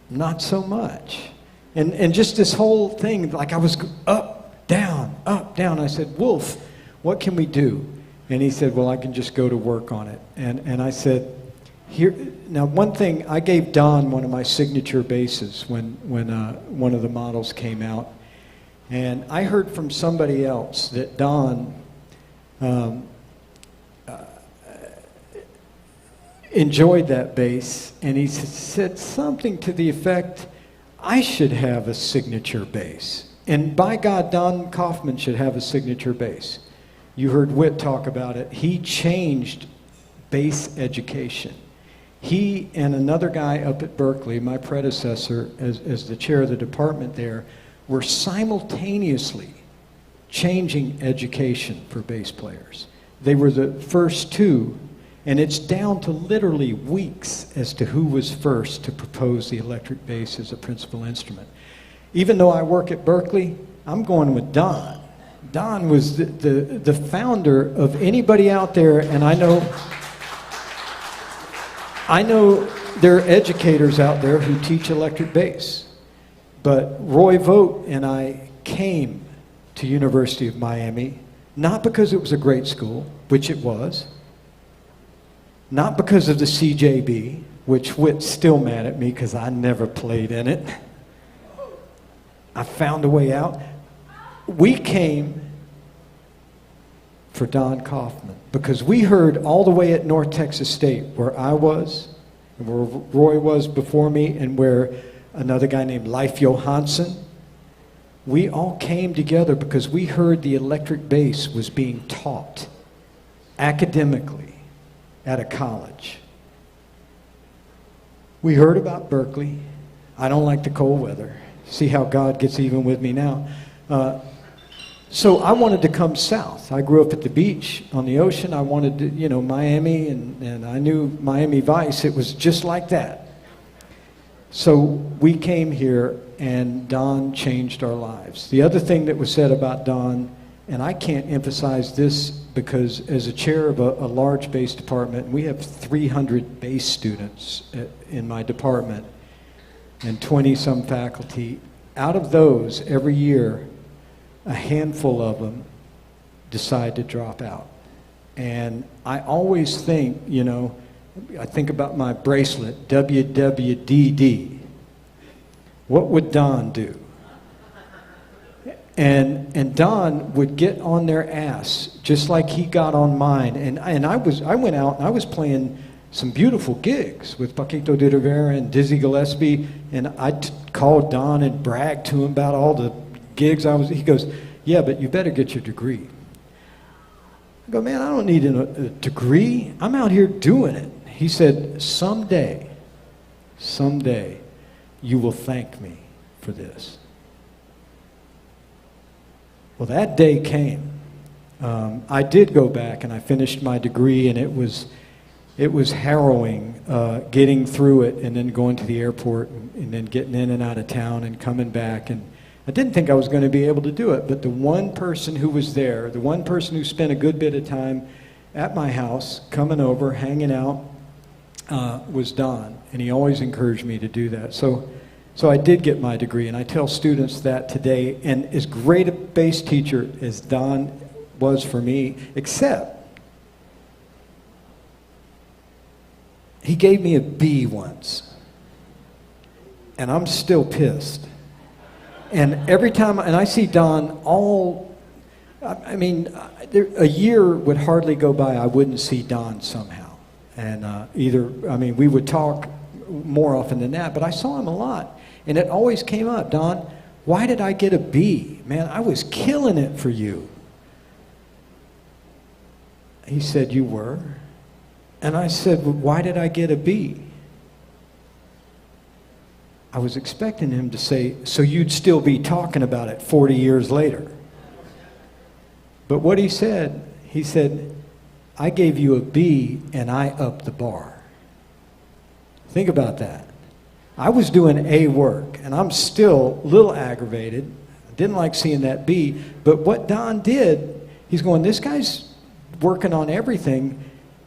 Not so much. And just this whole thing, like I was up, down, up, down. I said, Wolf, what can we do? And he said, well, I can just go to work on it. And I said, here. Now, one thing, I gave Don one of my signature basses when one of the models came out. And I heard from somebody else that Don enjoyed that bass, and he said something to the effect, I should have a signature bass. And by God, Don Coffman should have a signature bass. You heard Whit talk about it. He changed bass education. He and another guy up at Berkeley, my predecessor as the chair of the department there, were simultaneously changing education for bass players. They were the first two, and it's down to literally weeks as to who was first to propose the electric bass as a principal instrument. Even though I work at Berkeley, I'm going with Don. Don was the founder of anybody out there, and I know there are educators out there who teach electric bass. But Roy Vogt and I came to University of Miami, not because it was a great school, which it was, not because of the CJB, which Whit's still mad at me because I never played in it. I found a way out. We came for Don Coffman because we heard all the way at North Texas State, where I was, and where Roy was before me, and where another guy named Leif Johansson, we all came together because we heard the electric bass was being taught academically at a college. We heard about Berkeley. I don't like the cold weather. See how God gets even with me now. So I wanted to come south. I grew up at the beach on the ocean. I wanted to, Miami, and I knew Miami Vice. It was just like that. So we came here, and Don changed our lives. The other thing that was said about Don, and I can't emphasize this because as a chair of a large bass department, we have 300 bass students in my department and 20-some faculty. Out of those, every year, a handful of them decide to drop out. And I always think, I think about my bracelet, WWDD. What would Don do? And Don would get on their ass just like he got on mine. And I went out and I was playing some beautiful gigs with Paquito de Rivera and Dizzy Gillespie, and I called Don and bragged to him about all the gigs he goes, yeah, but you better get your degree. I go, man, I don't need a degree. I'm out here doing it. He said, someday, you will thank me for this. Well, that day came. I did go back and I finished my degree, and it was harrowing getting through it and then going to the airport and then getting in and out of town and coming back. And I didn't think I was going to be able to do it, but the one person who was there, the one person who spent a good bit of time at my house, coming over, hanging out, was Don, and he always encouraged me to do that. So I did get my degree, and I tell students that today, and as great a bass teacher as Don was for me, except he gave me a B once, and I'm still pissed. And every time, and I see Don a year would hardly go by I wouldn't see Don somehow. And we would talk more often than that, but I saw him a lot. And it always came up, Don, why did I get a B? Man, I was killing it for you. He said, you were? And I said, well, why did I get a B? I was expecting him to say, so you'd still be talking about it 40 years later. But what he said, I gave you a B and I upped the bar. Think about that. I was doing A work, and I'm still a little aggravated. I didn't like seeing that B, but what Don did, he's going, this guy's working on everything,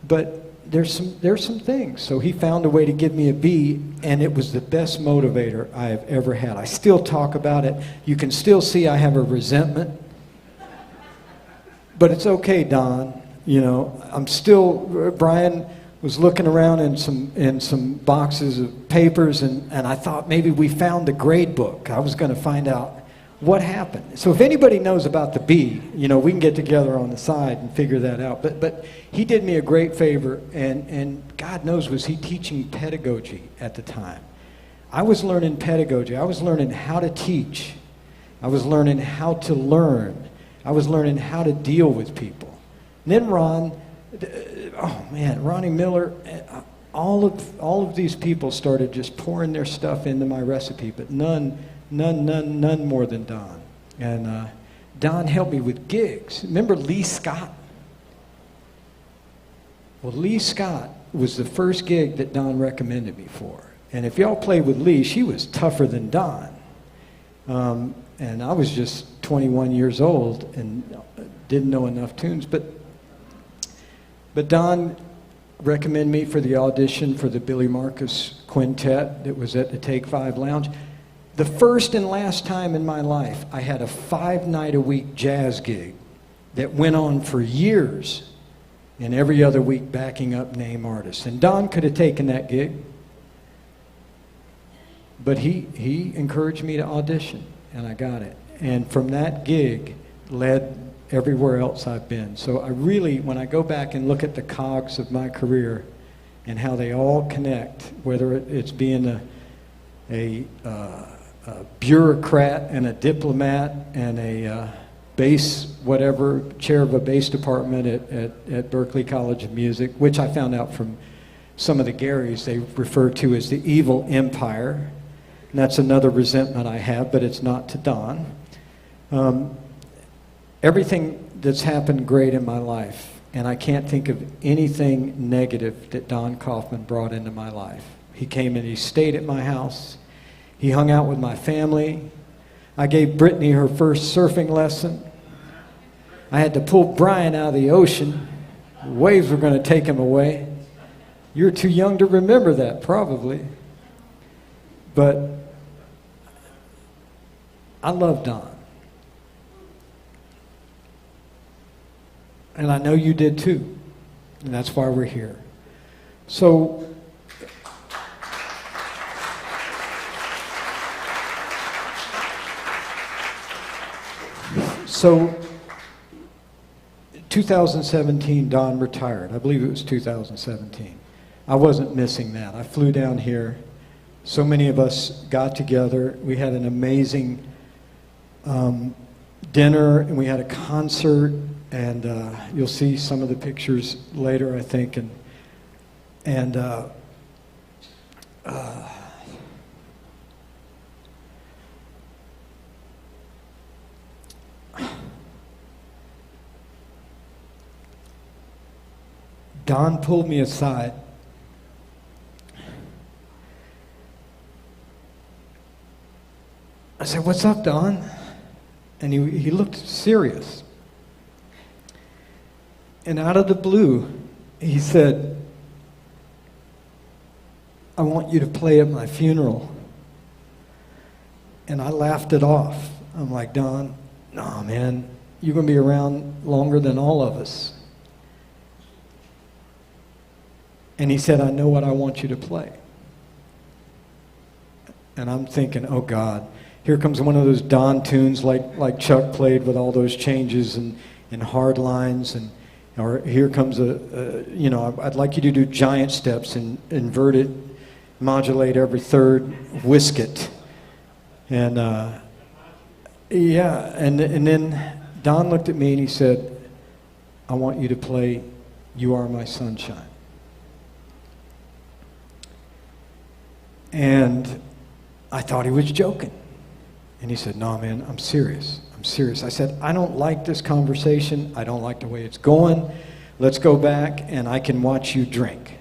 but there's some things. So he found a way to give me a B, and it was the best motivator I have ever had. I still talk about it. You can still see I have a resentment, but it's okay, Don. You know, I'm still, Brian was looking around in some boxes of papers, and I thought maybe we found the grade book. I was going to find out what happened. So if anybody knows about the B, you know, we can get together on the side and figure that out. But he did me a great favor, and God knows, was he teaching pedagogy at the time. I was learning pedagogy. I was learning how to teach. I was learning how to learn. I was learning how to deal with people. And then Ronnie Miller, all of these people started just pouring their stuff into my recipe, but none more than Don. And Don helped me with gigs. Remember Lee Scott? Well, Lee Scott was the first gig that Don recommended me for. And if y'all played with Lee, she was tougher than Don. And I was just 21 years old and didn't know enough tunes. But Don recommended me for the audition for the Billy Marcus Quintet that was at the Take 5 Lounge. The first and last time in my life I had a 5-night-a-week jazz gig that went on for years, and every other week backing up name artists. And Don could have taken that gig, but he encouraged me to audition, and I got it. And from that gig led everywhere else I've been. So I really, when I go back and look at the cogs of my career and how they all connect, whether it's being a bureaucrat and a diplomat and a chair of a bass department at Berklee College of Music, which I found out from some of the Garys they refer to as the evil empire. And that's another resentment I have, but it's not to Don. Everything that's happened great in my life, and I can't think of anything negative that Don Coffman brought into my life. He came and he stayed at my house. He hung out with my family. I gave Brittany her first surfing lesson. I had to pull Brian out of the ocean. The waves were going to take him away. You're too young to remember that, probably. But I love Don. And I know you did too. And that's why we're here. So, 2017, Don retired. I believe it was 2017. I wasn't missing that. I flew down here. So many of us got together. We had an amazing dinner, and we had a concert, and you'll see some of the pictures later, I think. And Don pulled me aside. I said, "What's up, Don?" And he looked serious. And out of the blue, he said, "I want you to play at my funeral." And I laughed it off. I'm like, "Don, no, man, you're going to be around longer than all of us." And he said, "I know what I want you to play." And I'm thinking, oh God, here comes one of those Don tunes like Chuck played with all those changes and hard lines, or here comes I'd like you to do giant steps and invert it, modulate every third, whisk it. And and then Don looked at me and he said, "I want you to play You Are My Sunshine." And I thought he was joking. And he said, no, man, I'm serious. I'm serious. I said, I don't like this conversation. I don't like the way it's going. Let's go back and I can watch you drink.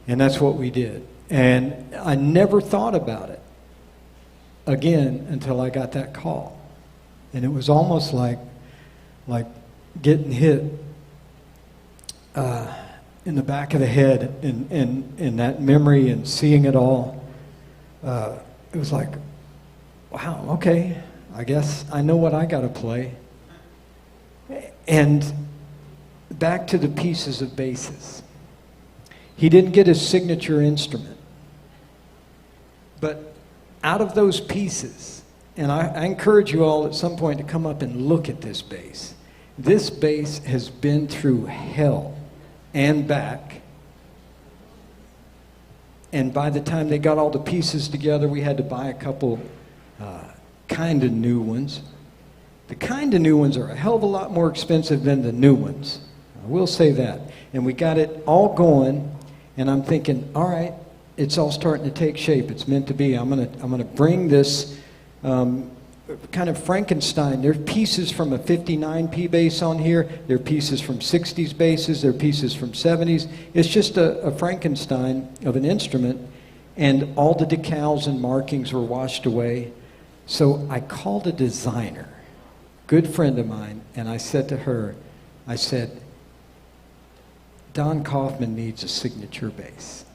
And that's what we did. And I never thought about it again until I got that call. And it was almost like getting hit in the back of the head in that memory and seeing it all. It was like, wow, okay, I guess I know what I got to play. And back to the pieces of basses. He didn't get his signature instrument. But out of those pieces, and I encourage you all at some point to come up and look at this bass. This bass has been through hell and back. And by the time they got all the pieces together, we had to buy a couple kind of new ones. The kind of new ones are a hell of a lot more expensive than the new ones. I will say that. And we got it all going, and I'm thinking, all right, it's all starting to take shape. It's meant to be. I'm gonna bring this kind of Frankenstein. There are pieces from a 59 P bass on here. There are pieces from 60s basses. There are pieces from 70s. It's just a Frankenstein of an instrument, and all the decals and markings were washed away. So I called a designer, good friend of mine, and I said to her, I said, Don Coffman needs a signature bass.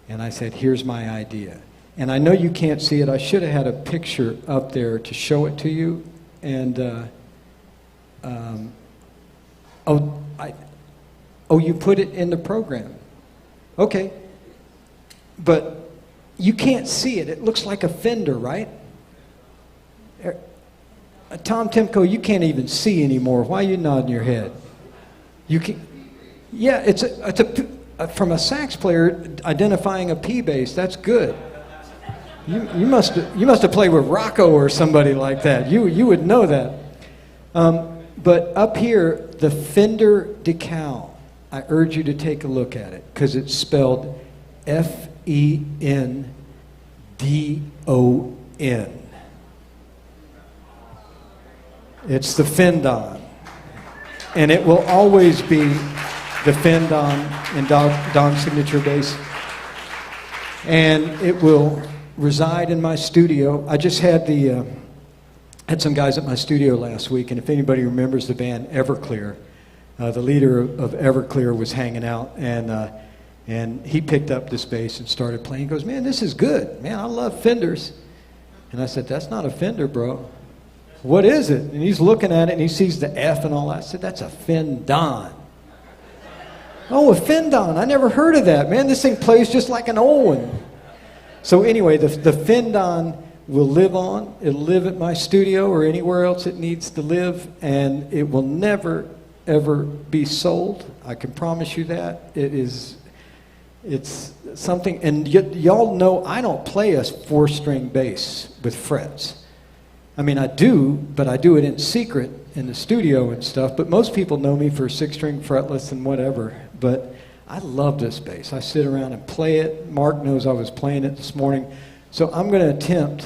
And I said, here's my idea. And I know you can't see it. I should have had a picture up there to show it to you. And, you put it in the program. Okay. But you can't see it. It looks like a Fender, right? Tom Timko, you can't even see anymore. Why are you nodding your head? You can. Yeah, it's from a sax player identifying a P bass. That's good. You must have played with Rocco or somebody like that. You would know that. But up here, the Fender decal. I urge you to take a look at it because it's spelled Fendon. It's the Fendon. And it will always be the Fendon in Don's signature bass. And it will reside in my studio. I just had had some guys at my studio last week, and if anybody remembers the band Everclear, the leader of Everclear was hanging out, and he picked up this bass and started playing. He goes, man, this is good. Man, I love Fenders. And I said, that's not a Fender, bro. What is it? And he's looking at it, and he sees the F and all that. I said, that's a Fendon. Oh, a Fendon. I never heard of that, man. This thing plays just like an old one. So anyway, the Fendon will live on. It'll live at my studio or anywhere else it needs to live, and it will never, ever be sold. I can promise you that. It's something, and y'all know I don't play a 4-string bass with frets. I mean, I do, but I do it in secret in the studio and stuff, but most people know me for 6-string fretless and whatever, but I love this bass. I sit around and play it. Mark knows I was playing it this morning. So I'm going to attempt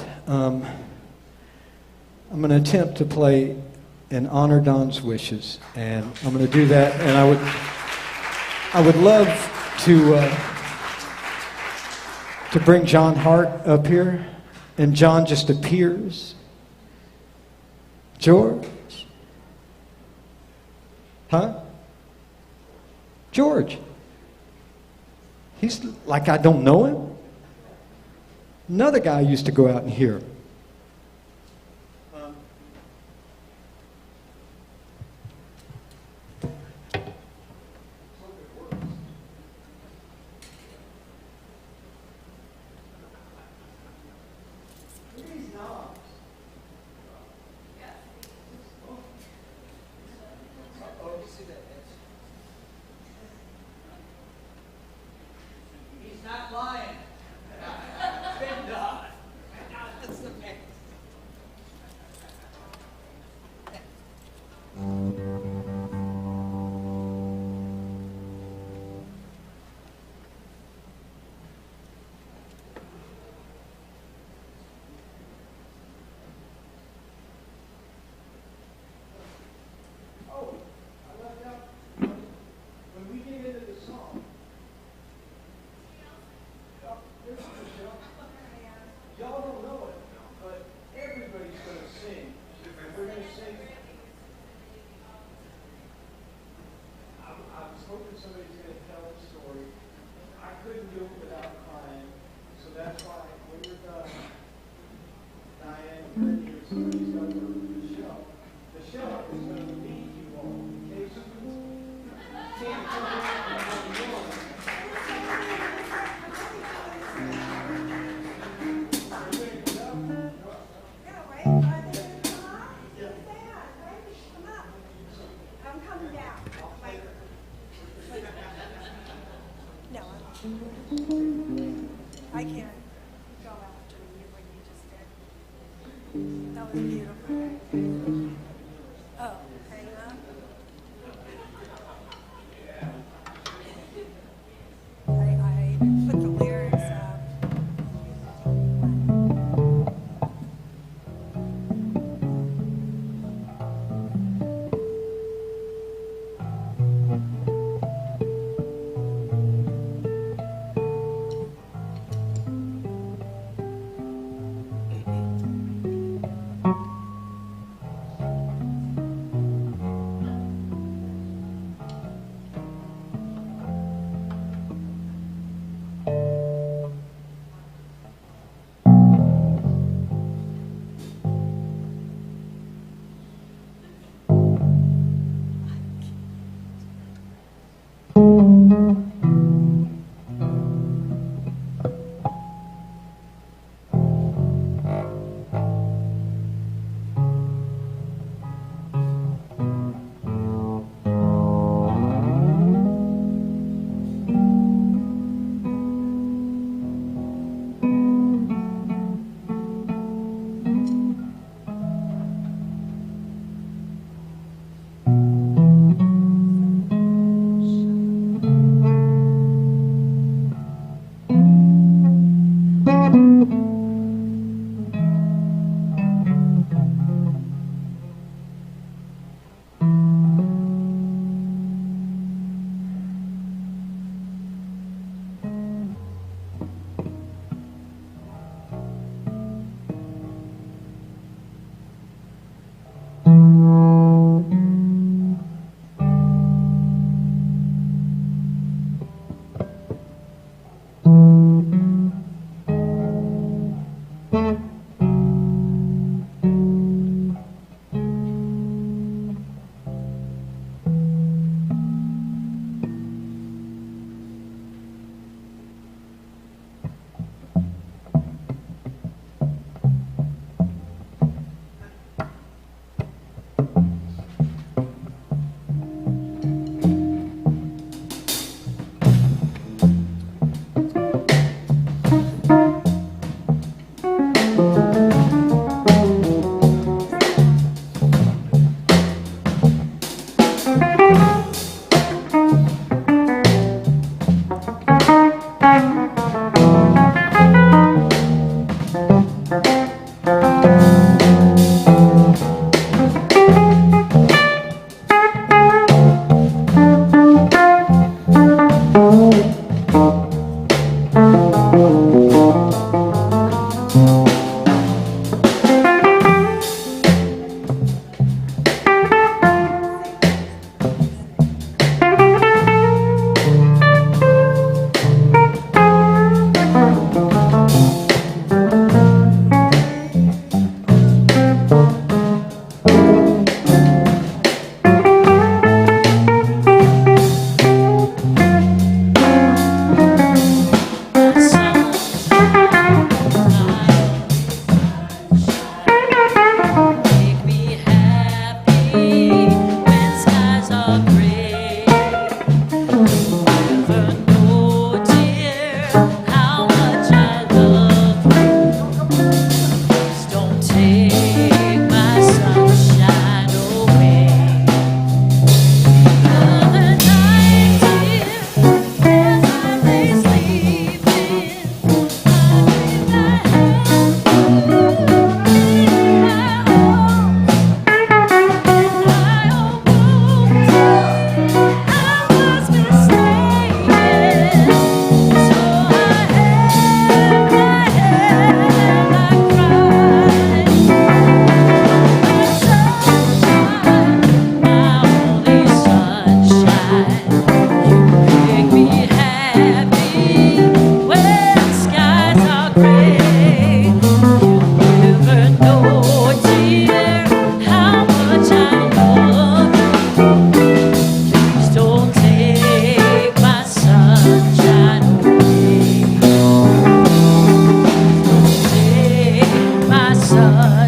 to play and honor Don's wishes, and I'm going to do that. And I would love to bring John Hart up here, and John just appears. George? Huh? George. He's like I don't know him. Another guy used to go out and hear.
I can't go after you what you just did. That was beautiful. Oh, hang on. I put the lyrics up.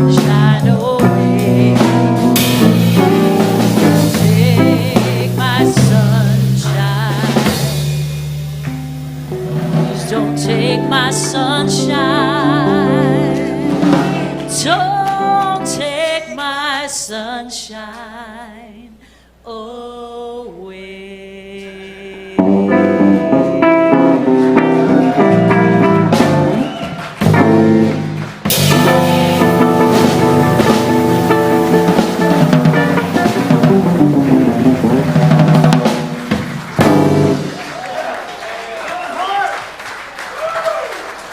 sunshine away. Take my sunshine. Please don't take my sunshine. Don't take my sunshine away.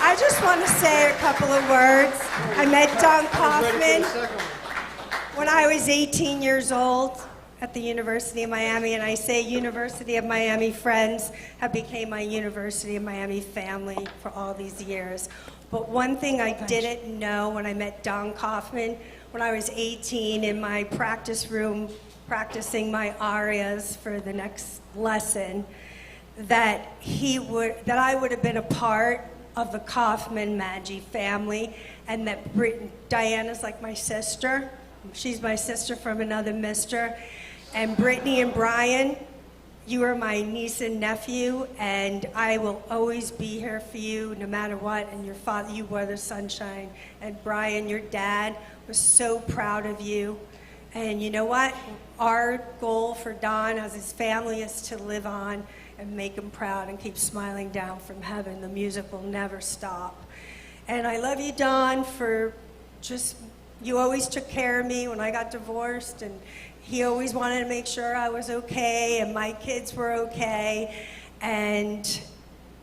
I just want to say a couple of words. I met Don Coffman when I was 18 years old at the University of Miami, and I say University of Miami friends have become my University of Miami family for all these years. But one thing I didn't know when I met Don Coffman, when I was 18 in my practice room practicing my arias for the next lesson, that I would have been a part of the Coffman-Maggi family, and that Diana's like my sister. She's my sister from another mister. And Brittany and Brian, you are my niece and nephew, and I will always be here for you no matter what. And your father, you were the sunshine. And Brian, your dad, was so proud of you. And you know what? Our goal for Don as his family is to live on and make him proud and keep smiling down from heaven. The music will never stop. And I love you, Don, for just, you always took care of me when I got divorced, and he always wanted to make sure I was okay and my kids were okay. And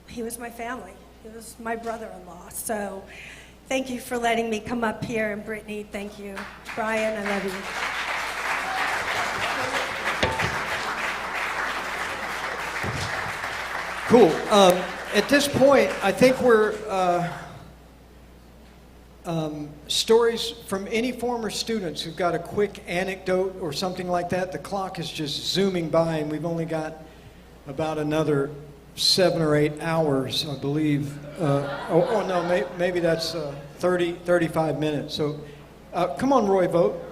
he was my family. He was my brother-in-law. So thank you for letting me come up here. And Brittany, thank you. Brian, I love you.
Cool. At this point, I think we're stories from any former students who've got a quick anecdote or something like that. The clock is just zooming by, and we've only got about another 7 or 8 hours, I believe. No, maybe that's 35 minutes. So come on, Roy Vogt.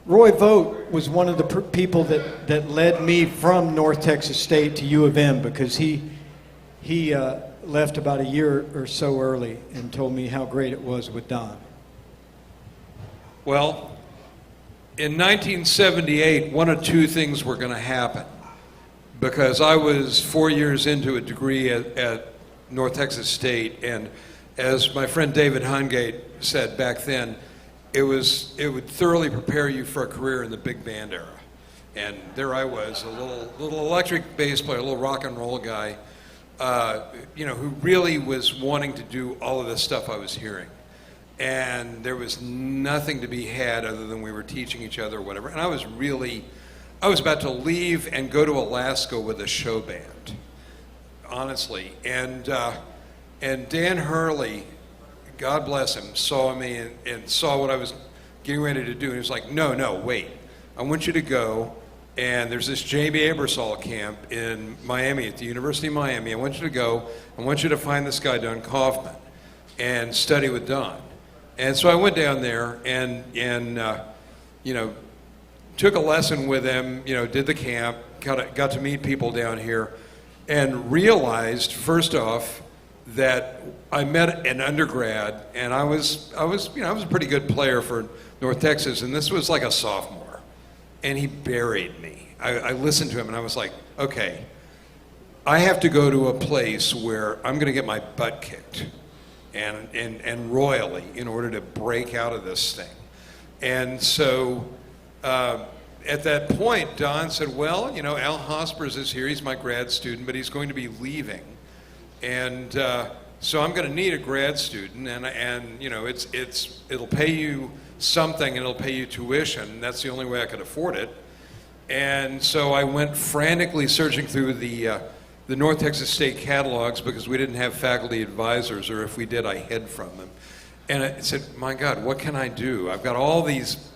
Roy Vogt was one of the people that led me from North Texas State to U of M, because he left about a year or so early and told me how great it was with Don.
Well, in 1978, one of two things were going to happen, because I was 4 years into a degree at North Texas State, and as my friend David Hungate said back then, it would thoroughly prepare you for a career in the big band era. And there I was, a little electric bass player, a little rock and roll guy, who really was wanting to do all of this stuff I was hearing. And there was nothing to be had other than we were teaching each other or whatever. And I was about to leave and go to Alaska with a show band, honestly. And Dan Hurley, God bless him, saw me and saw what I was getting ready to do. And he was like, no, wait. I want you to go, and there's this Jamie Abersol camp in Miami at the University of Miami. I want you to go. I want you to find this guy, Don Coffman, and study with Don. And so I went down there and took a lesson with him, did the camp, got to meet people down here, and realized, first off, that I met an undergrad, and I was a pretty good player for North Texas, and this was like a sophomore, and he buried me. I listened to him, and I was like, okay, I have to go to a place where I'm going to get my butt kicked, and royally, in order to break out of this thing. And so at that point, Don said, well, Al Hospers is here. He's my grad student, but he's going to be leaving. And so I'm going to need a grad student, and it'll pay you something, and it'll pay you tuition. That's the only way I could afford it. And so I went frantically searching through the North Texas State catalogs, because we didn't have faculty advisors, or if we did, I hid from them. And I said, my God, what can I do? I've got all these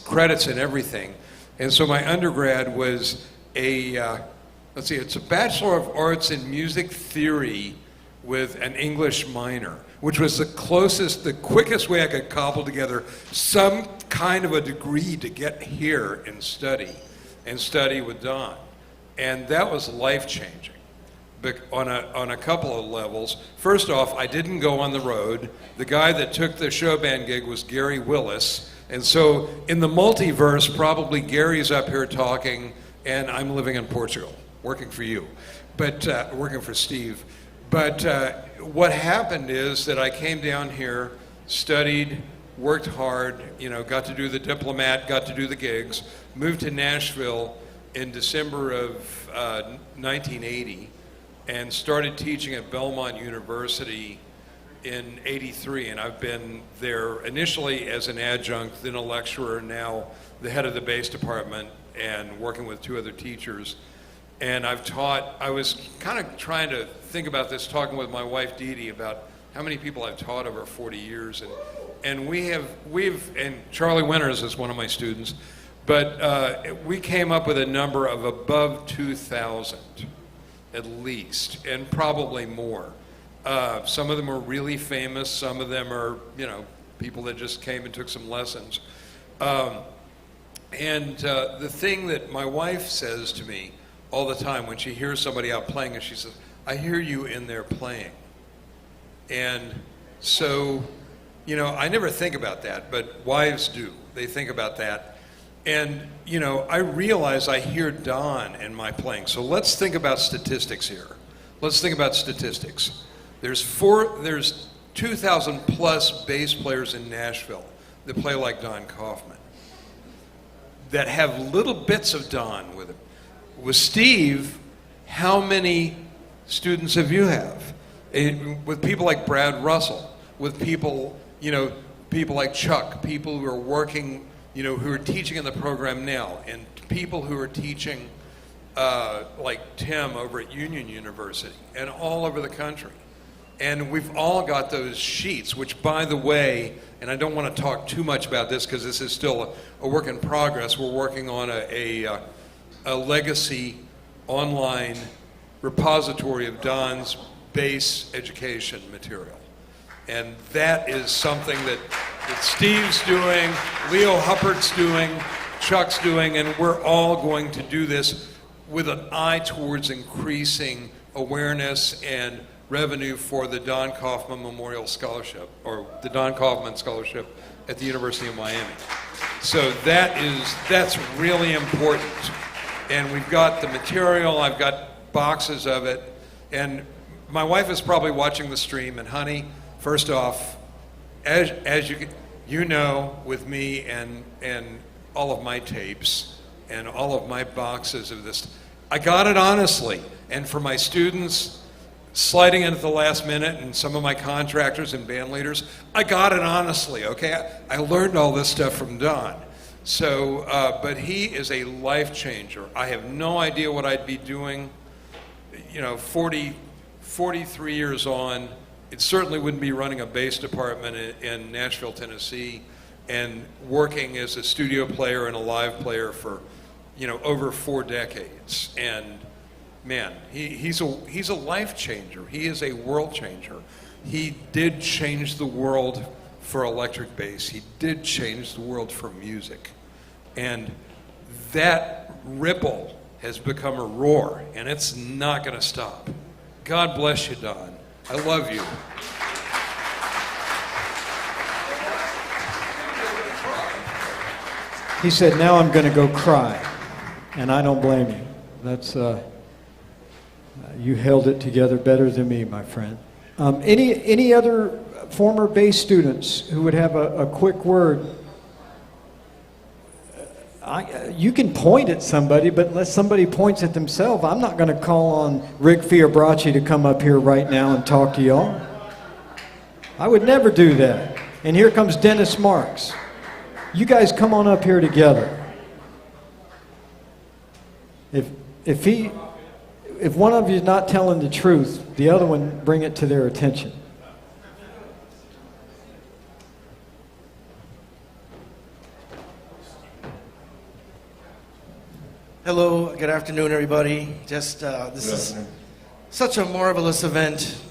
credits and everything. And so my undergrad was it's a Bachelor of Arts in Music Theory with an English minor, which was the quickest way I could cobble together some kind of a degree to get here and study with Don. And that was life-changing on a couple of levels. First off, I didn't go on the road. The guy that took the show band gig was Gary Willis. And so in the multiverse, probably Gary's up here talking, and I'm living in Portugal, working for you, but working for Steve. But what happened is that I came down here, studied, worked hard, got to do the diplomat, got to do the gigs, moved to Nashville in December of 1980, and started teaching at Belmont University in '83. And I've been there initially as an adjunct, then a lecturer, now the head of the bass department, and working with 2 other teachers. And I've taught, I was kind of trying to think about this, talking with my wife Dee Dee about how many people I've taught over 40 years. And and Charlie Winters is one of my students, but we came up with a number of above 2,000 at least, and probably more. Some of them are really famous, some of them are, people that just came and took some lessons. And the thing that my wife says to me all the time when she hears somebody out playing, and she says, I hear you in there playing. And so, I never think about that, but wives do. They think about that. And, I realize I hear Don in my playing. So let's think about statistics here. Let's think about statistics. There's 2,000 plus bass players in Nashville that play like Don Coffman, that have little bits of Don with him. With Steve, how many students have you have? With people like Brad Russell, with people, people like Chuck, people who are working, who are teaching in the program now, and people who are teaching like Tim over at Union University and all over the country. And we've all got those sheets, which, by the way, and I don't want to talk too much about this because this is still a work in progress. We're working on a legacy online repository of Don's bass education material. And that is something that Steve's doing, Leo Huppard's doing, Chuck's doing, and we're all going to do this with an eye towards increasing awareness and revenue for the Don Coffman Memorial Scholarship, or the Don Coffman Scholarship at the University of Miami. So that's really important. And we've got the material, I've got boxes of it, and my wife is probably watching the stream, and honey, first off, as you know, with me and all of my tapes and all of my boxes of this, I got it honestly. And for my students sliding in at the last minute, and some of my contractors and band leaders, I got it honestly, okay? I learned all this stuff from Don. So, but he is a life changer. I have no idea what I'd be doing, 43 years on. It certainly wouldn't be running a bass department in Nashville, Tennessee, and working as a studio player and a live player for, over 4 decades. And man, he's a life changer. He is a world changer. He did change the world for electric bass. He did change the world for music. And that ripple has become a roar, and it's not going to stop. God bless you, Don. I love you.
He said, now I'm going to go cry. And I don't blame you. That's, you held it together better than me, my friend. Any other former bass students who would have a quick word? You can point at somebody, but unless somebody points at themselves, I'm not going to call on Rick Fiobracci to come up here right now and talk to y'all. I would never do that. And here comes Dennis Marks. You guys come on up here together. If one of you is not telling the truth, the other one, bring it to their attention.
Hello, good afternoon, everybody. This is such a marvelous event.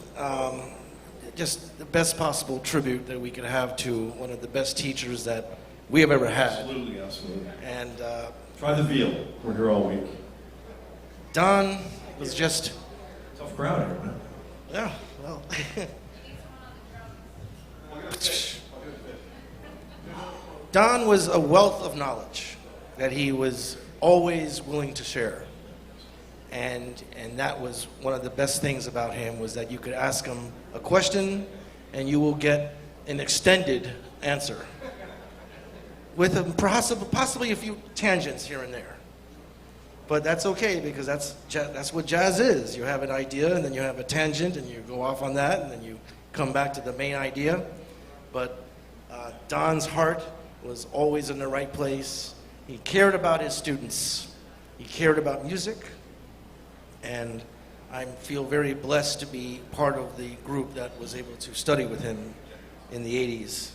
just the best possible tribute that we could have to one of the best teachers that we have ever had.
Absolutely, absolutely.
And
try the veal. We're here all week.
Don was just
tough crowd here, man.
Yeah, well. Don was a wealth of knowledge that he was always willing to share. And that was one of the best things about him, was that you could ask him a question and you will get an extended answer with possibly a few tangents here and there. But that's okay, because that's what jazz is. You have an idea and then you have a tangent and you go off on that and then you come back to the main idea. But Don's heart was always in the right place. He cared about his students. He cared about music. And I feel very blessed to be part of the group that was able to study with him in the 80s.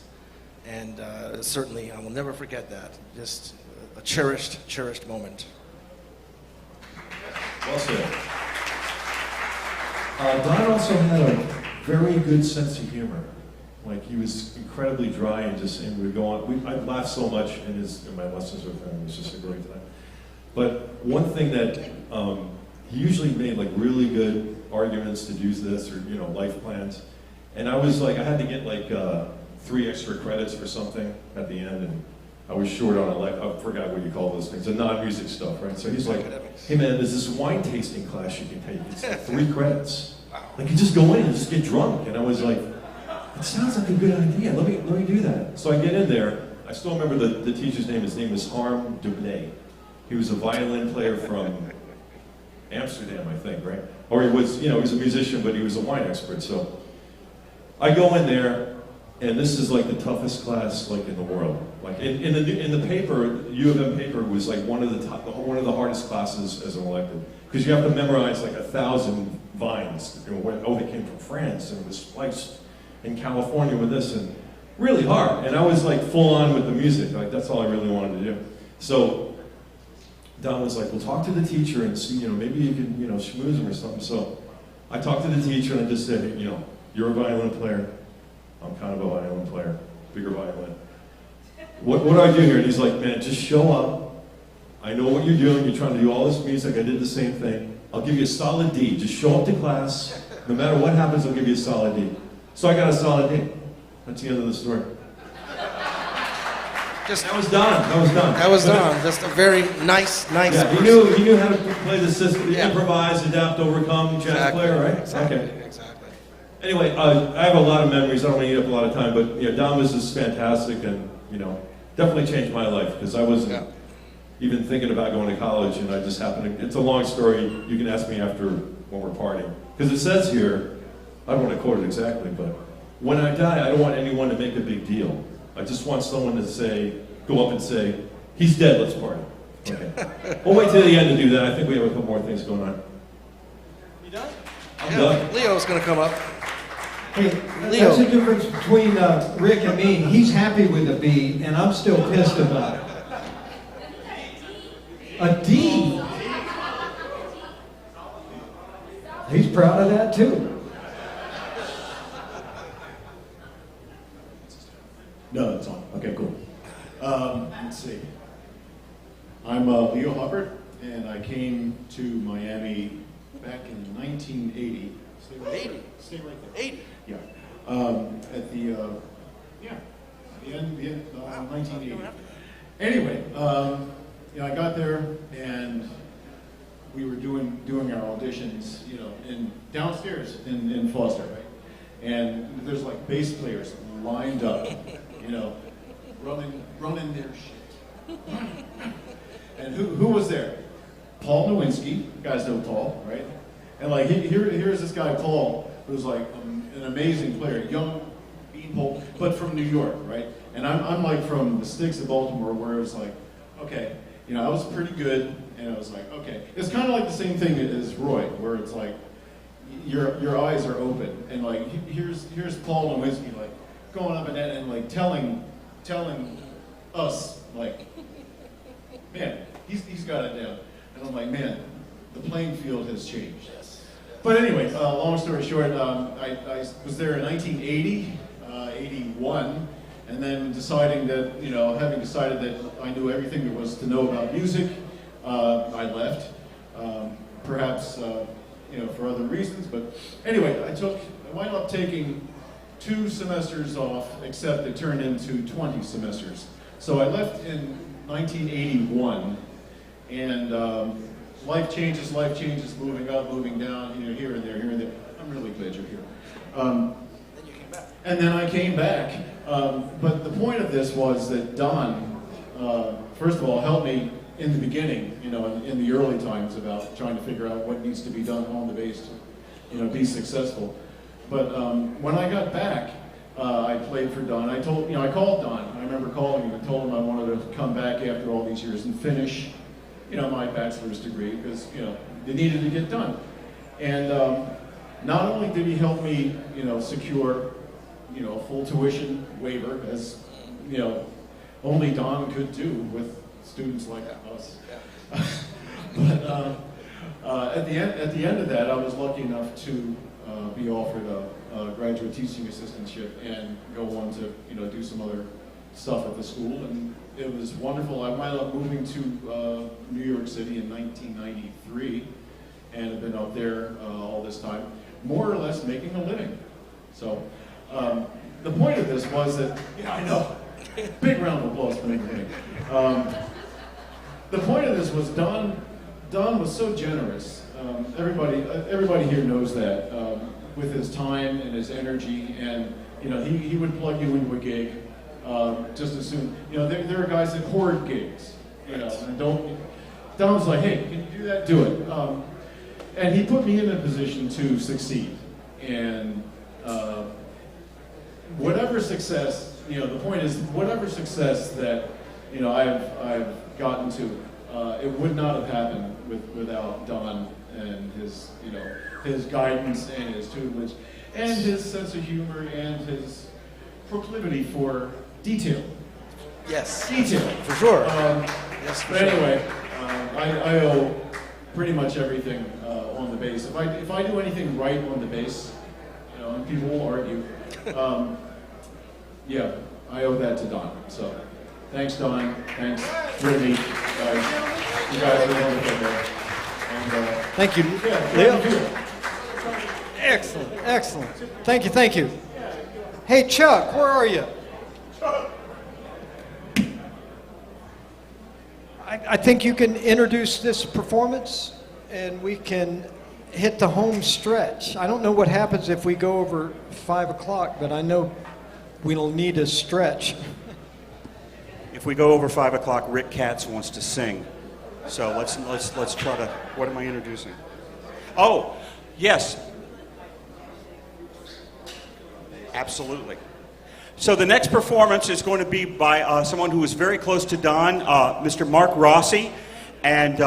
And certainly I will never forget that. Just a cherished, cherished moment.
Well said. Don also had a very good sense of humor. Like, he was incredibly dry and we'd go on. I'd laugh so much in my lessons with him. It was just a great time. But one thing that he usually made, like, really good arguments to do this, or, you know, life plans. And I was like, I had to get like 3 extra credits for something at the end, and I was short on I forgot what you call those things, the non-music stuff, right? So he's like, hey man, there's this wine tasting class you can take. It's like 3 credits. Like, you just go in and just get drunk. And I was like, it sounds like a good idea. Let me do that. So I get in there. I still remember the teacher's name. His name was Harm Dubnay. He was a violin player from Amsterdam, I think, right? Or he was, you know, he was a musician, but he was a wine expert. So I go in there, and this is like the toughest class like in the world. Like in the paper, U of M paper was like one of the hardest classes as an elective, because you have to memorize like 1,000 vines. You know, they came from France and it was spliced in California with this, and really hard. And I was like full on with the music. Like, that's all I really wanted to do. So Don was like, well, talk to the teacher and see, you know, maybe you can, you know, schmooze him or something. So I talked to the teacher and I just said, you know, you're a violin player. I'm kind of a violin player, bigger violin. What do I do here? And he's like, man, just show up. I know what you're doing. You're trying to do all this music. I did the same thing. I'll give you a solid D. Just show up to class. No matter what happens, I'll give you a solid D. So I got a solid D. That's the end of the story. That was Don.
Just a very nice
Yeah,
person.
he knew how to play the system, improvise, adapt, overcome, jazz player, right?
Exactly.
Anyway, I have a lot of memories. I don't want to eat up a lot of time, but you know, Don was just fantastic, and you know, definitely changed my life, because I wasn't even thinking about going to college, and I just happened to. It's a long story. You can ask me after when we're partying, because it says here, I don't want to quote it exactly, but when I die, I don't want anyone to make a big deal. I just want someone to say, go up and say, he's dead, let's party. Okay. We'll wait till the end to do that. I think we have a couple more things going on.
You done?
I'm done.
Leo's going to come up.
Hey,
Leo.
that's the difference between Rick and me. He's happy with a B, and I'm still pissed about it. A D. He's proud of that too.
No, it's on. Okay, cool. Let's see. I'm Leo Hubbard, and I came to Miami back in 1980. Stay right there. Stay right there.
80?
Yeah. At the end, 1980. Anyway, you know, I got there, and we were doing our auditions, you know, downstairs in Foster, right? And there's like bass players lined up, you know, running their shit. And who was there? Paul Nowinski. You guys know Paul, right? And like here's this guy Paul, who's like an amazing player, young beanpole, but from New York, right? And I'm like from the sticks of Baltimore, where it was like, okay, you know, I was pretty good, and I was like, okay. It's kind of like the same thing as Roy, where it's like your eyes are open, and like here's Paul Nowinski like going up and like telling us like, man, he's got it down. And I'm like, man, the playing field has changed. But anyway, long story short, I was there in 1980, 81, and then deciding that, having decided that I knew everything there was to know about music, I left. Perhaps, for other reasons, but anyway, I wound up taking 2 semesters off, except it turned into 20 semesters. So I left in 1981, and life changes, moving up, moving down, here and there, here and there. I'm really glad you're here. And then I came back. But the point of this was that Don, first of all, helped me in the beginning, in the early times about trying to figure out what needs to be done on the bass to, be successful. But when I got back, I played for Don. I called Don. I remember calling him and told him I wanted to come back after all these years and finish, my bachelor's degree because, it needed to get done. And not only did he help me, secure, a full tuition waiver, as, only Don could do with students like us. But at the end of that, I was lucky enough to be offered a graduate teaching assistantship and go on to do some other stuff at the school, and it was wonderful. I wound up moving to New York City in 1993, and have been up there all this time, more or less making a living. So the point of this was that I know. Big round of applause for making a living. The point of this was Don was so generous. Everybody here knows that, with his time and his energy, and he would plug you into a gig just as soon. There are guys that hoard gigs, and don't. Don's like, hey, can you do that? Do it. And he put me in a position to succeed, and whatever success. The point is, whatever success that I've gotten to, it would not have happened without Don and his guidance and his tutelage and his sense of humor and his proclivity for detail.
Yes,
detail
for sure.
Yes, but anyway, I owe pretty much everything on the bass. If I do anything right on the bass, and people will argue. Yeah, I owe that to Don. So, thanks, Don. Thanks, Brittany. You guys are wonderful there. And,
thank you, Leo. Excellent, excellent. Thank you. Hey, Chuck, where are you? I think you can introduce this performance, and we can hit the home stretch. I don't know what happens if we go over 5 o'clock, but I know we'll need a stretch.
If we go over 5 o'clock, Rick Katz wants to sing. So let's try to. What am I introducing? Oh, yes. Absolutely. So the next performance is going to be by someone who is very close to Don, Mr. Mark Rossi, and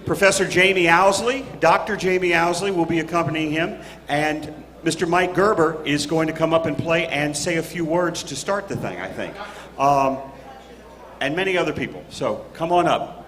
Professor Jamie Owsley. Dr. Jamie Owsley will be accompanying him, and Mr. Mike Gerber is going to come up and play and say a few words to start the thing, I think. And many other people. So come on up.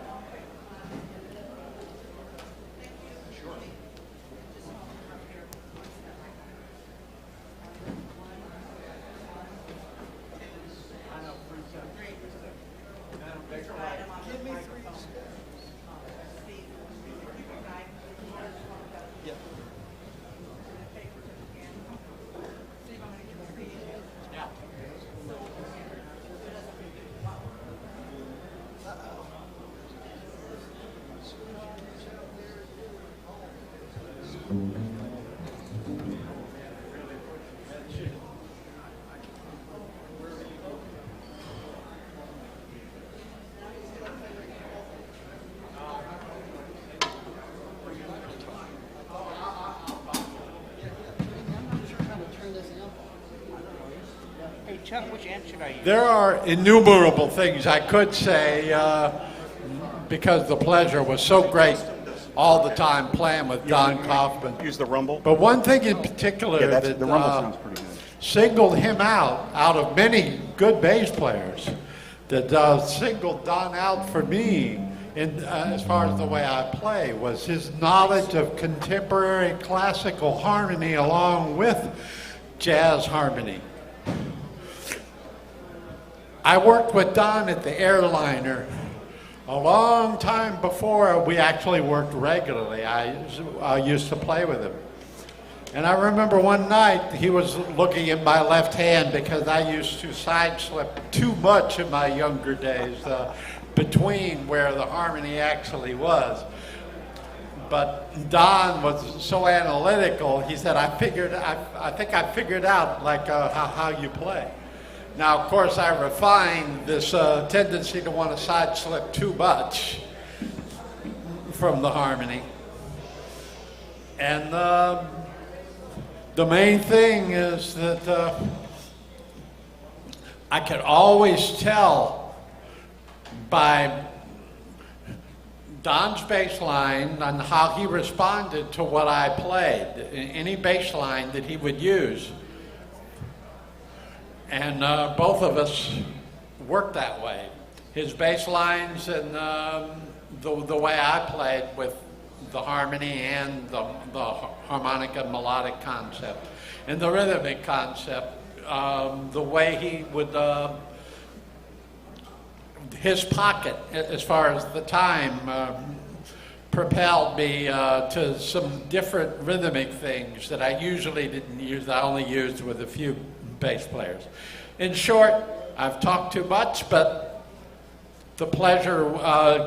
Chuck, which end should I use?
There are innumerable things I could say because the pleasure was so great all the time playing with Don Coffman.
Use the rumble.
But one thing in particular
Yeah,
that
the rumble sounds pretty good.
singled him out of many good bass players, that singled Don out for me as far as the way I play, was his knowledge of contemporary classical harmony along with jazz harmony. I worked with Don at the Airliner a long time before we actually worked regularly. I used to play with him. And I remember one night he was looking at my left hand because I used to side slip too much in my younger days between where the harmony actually was. But Don was so analytical, he said, I think I figured out how you play. Now, of course, I refined this tendency to want to side slip too much from the harmony. And the main thing is that I could always tell by Don's bass line and how he responded to what I played, any bass line that he would use. And both of us worked that way. His bass lines and the way I played with the harmony and the harmonic and melodic concept. And the rhythmic concept, the way he would, his pocket, as far as the time, propelled me to some different rhythmic things that I usually didn't use. I only used with a few bass players. In short, I've talked too much, but the pleasure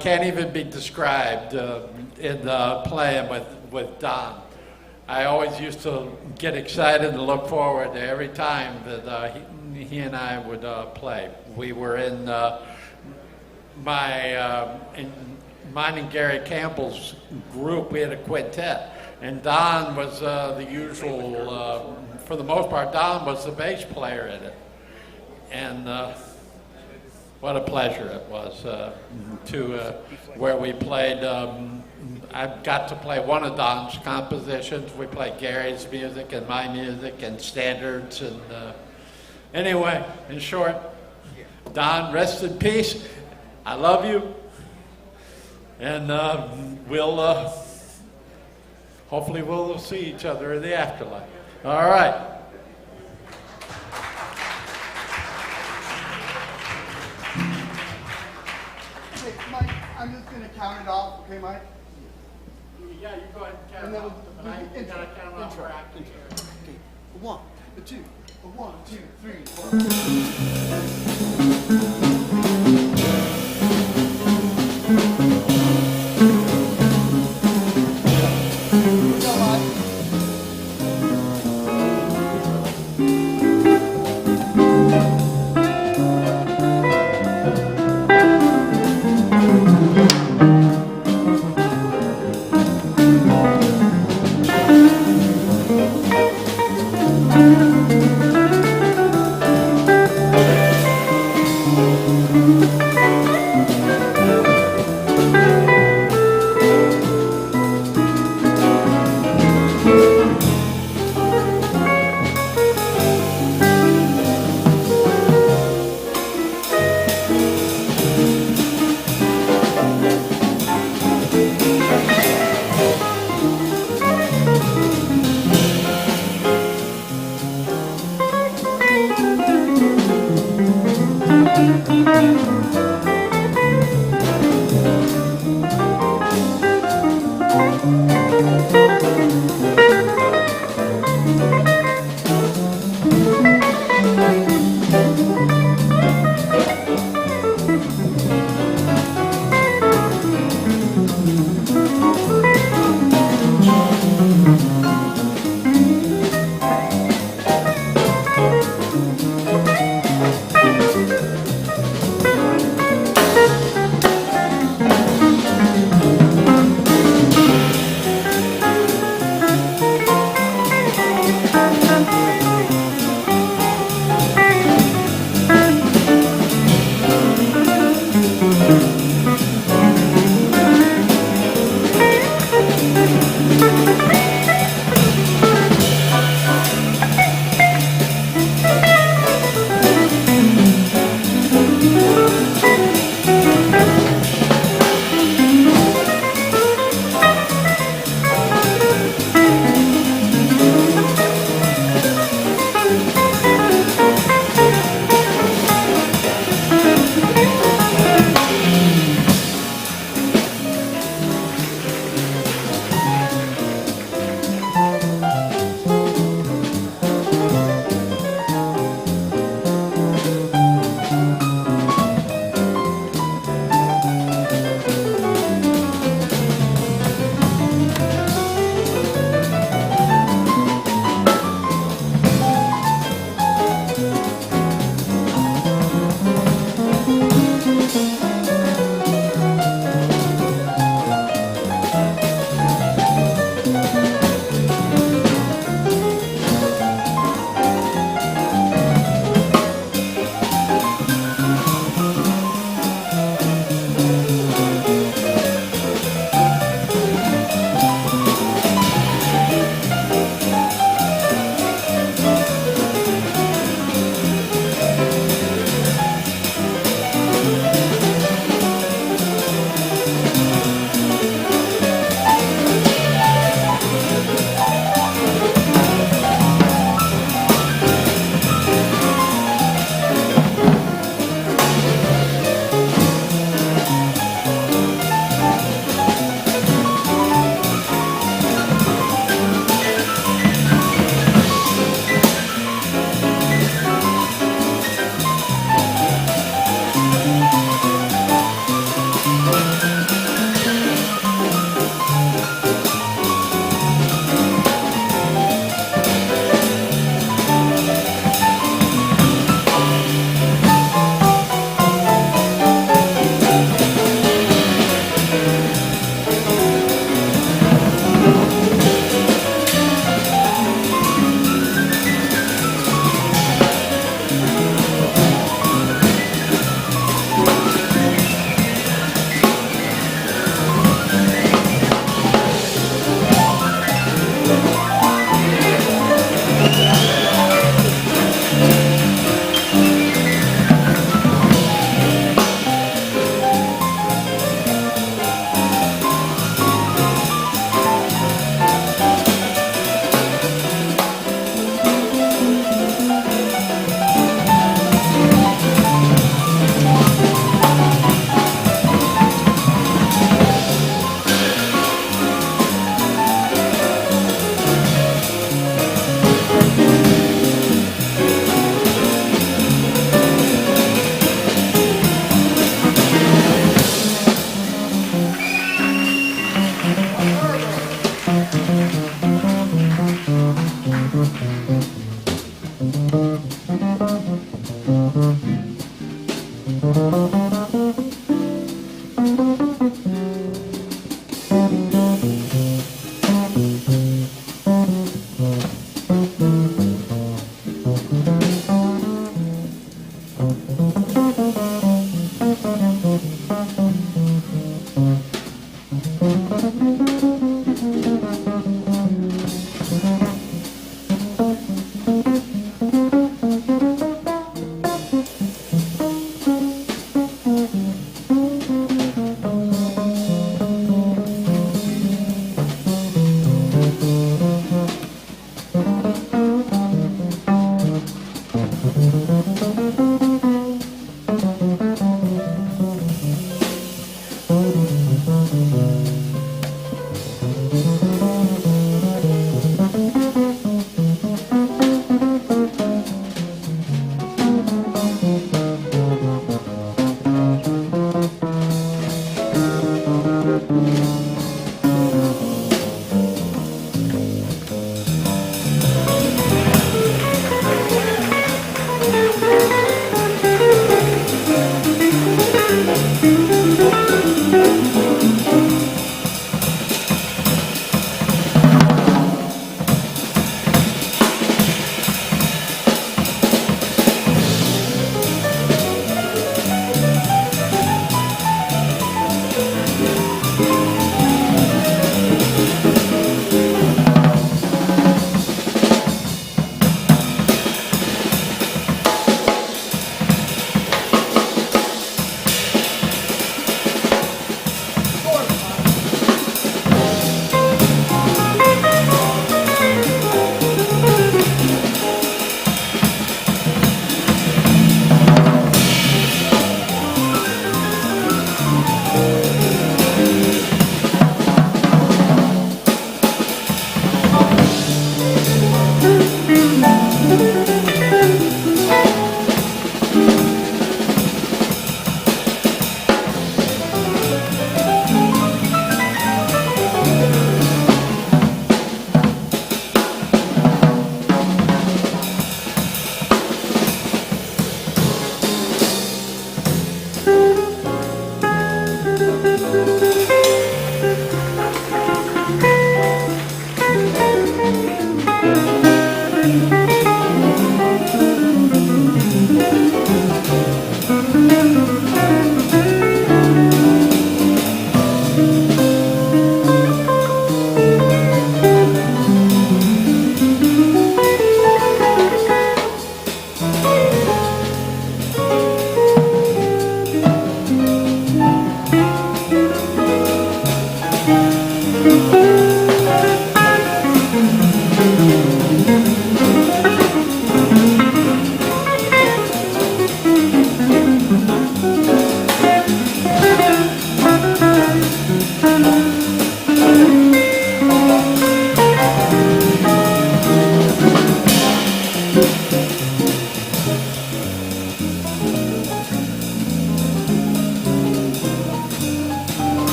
can't even be described in playing with Don. I always used to get excited and look forward to every time that he and I would play. We were in mine and Gary Campbell's group. We had a quintet, and Don was the usual. For the most part, Don was the bass player in it, and what a pleasure it was to where we played. I got to play one of Don's compositions. We played Gary's music and my music and standards. And anyway, in short, Don, rest in peace. I love you, and hopefully we'll see each other in the afterlife. All right.
Hey, Mike, I'm just going to count it off, okay, Mike?
Yeah, you go ahead and count it off. You gotta count it off for acting.
Okay, 1, 2, 1, 2, 3, 4. Go, Mike.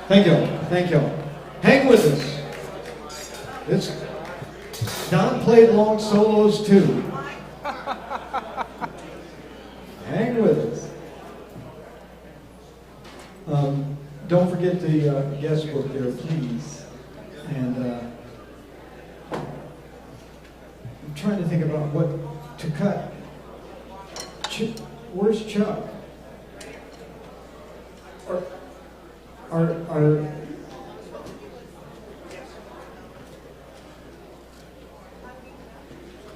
Thank you. Thank you. Hang with us. Don played long solos too. Hang with us. Don't forget the guest book there, please. And I'm trying to think about what to cut. Where's Chuck? Are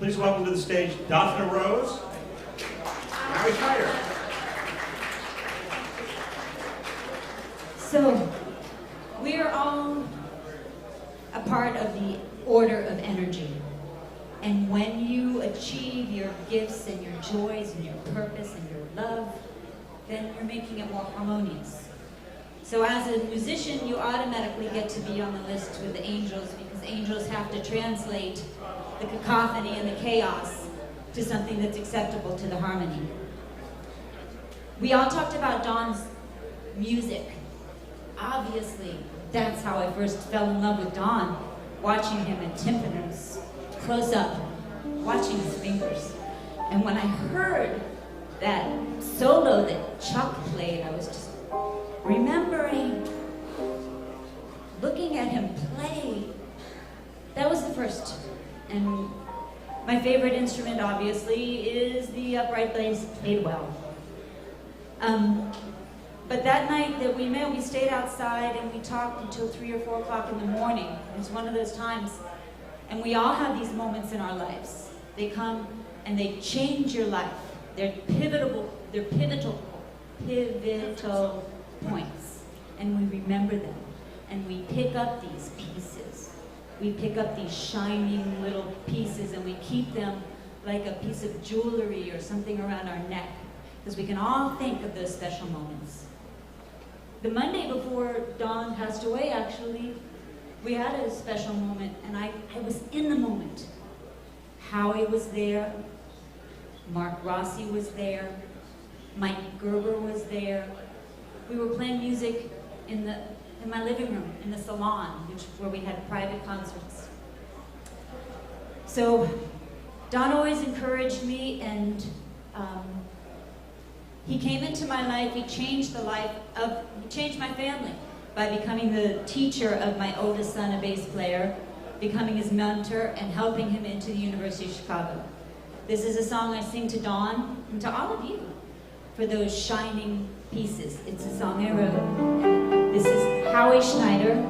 Please welcome to the stage Daphne Rose, Harry Schneider.
So, we are all a part of the order of energy. And when you achieve your gifts and your joys and your purpose and your love, then you're making it more harmonious. So as a musician, you automatically get to be on the list with the angels because angels have to translate the cacophony and the chaos to something that's acceptable to the harmony. We all talked about Don's music. Obviously, that's how I first fell in love with Don, watching him in timpanos, close up, watching his fingers. And when I heard that solo that Chuck played, I was just remembering looking at him play. That was the first. And my favorite instrument, obviously, is the upright bass, played well. But that night that we met, we stayed outside and we talked until 3 or 4 o'clock in the morning. It was one of those times. And we all have these moments in our lives. They come and they change your life. They're pivotal points. And we remember them. And we pick up these pieces. We pick up these shining little pieces and we keep them like a piece of jewelry or something around our neck. Because we can all think of those special moments. The Monday before Don passed away, actually, we had a special moment, and I was in the moment. Howie was there, Mark Rossi was there, Mike Gerber was there. We were playing music in my living room, in the salon, where we had private concerts. So Don always encouraged me, and he came into my life. He changed he changed my family by becoming the teacher of my oldest son, a bass player, becoming his mentor, and helping him into the University of Chicago. This is a song I sing to Don and to all of you for those shining pieces. It's a song I wrote. This is Howie Schneider.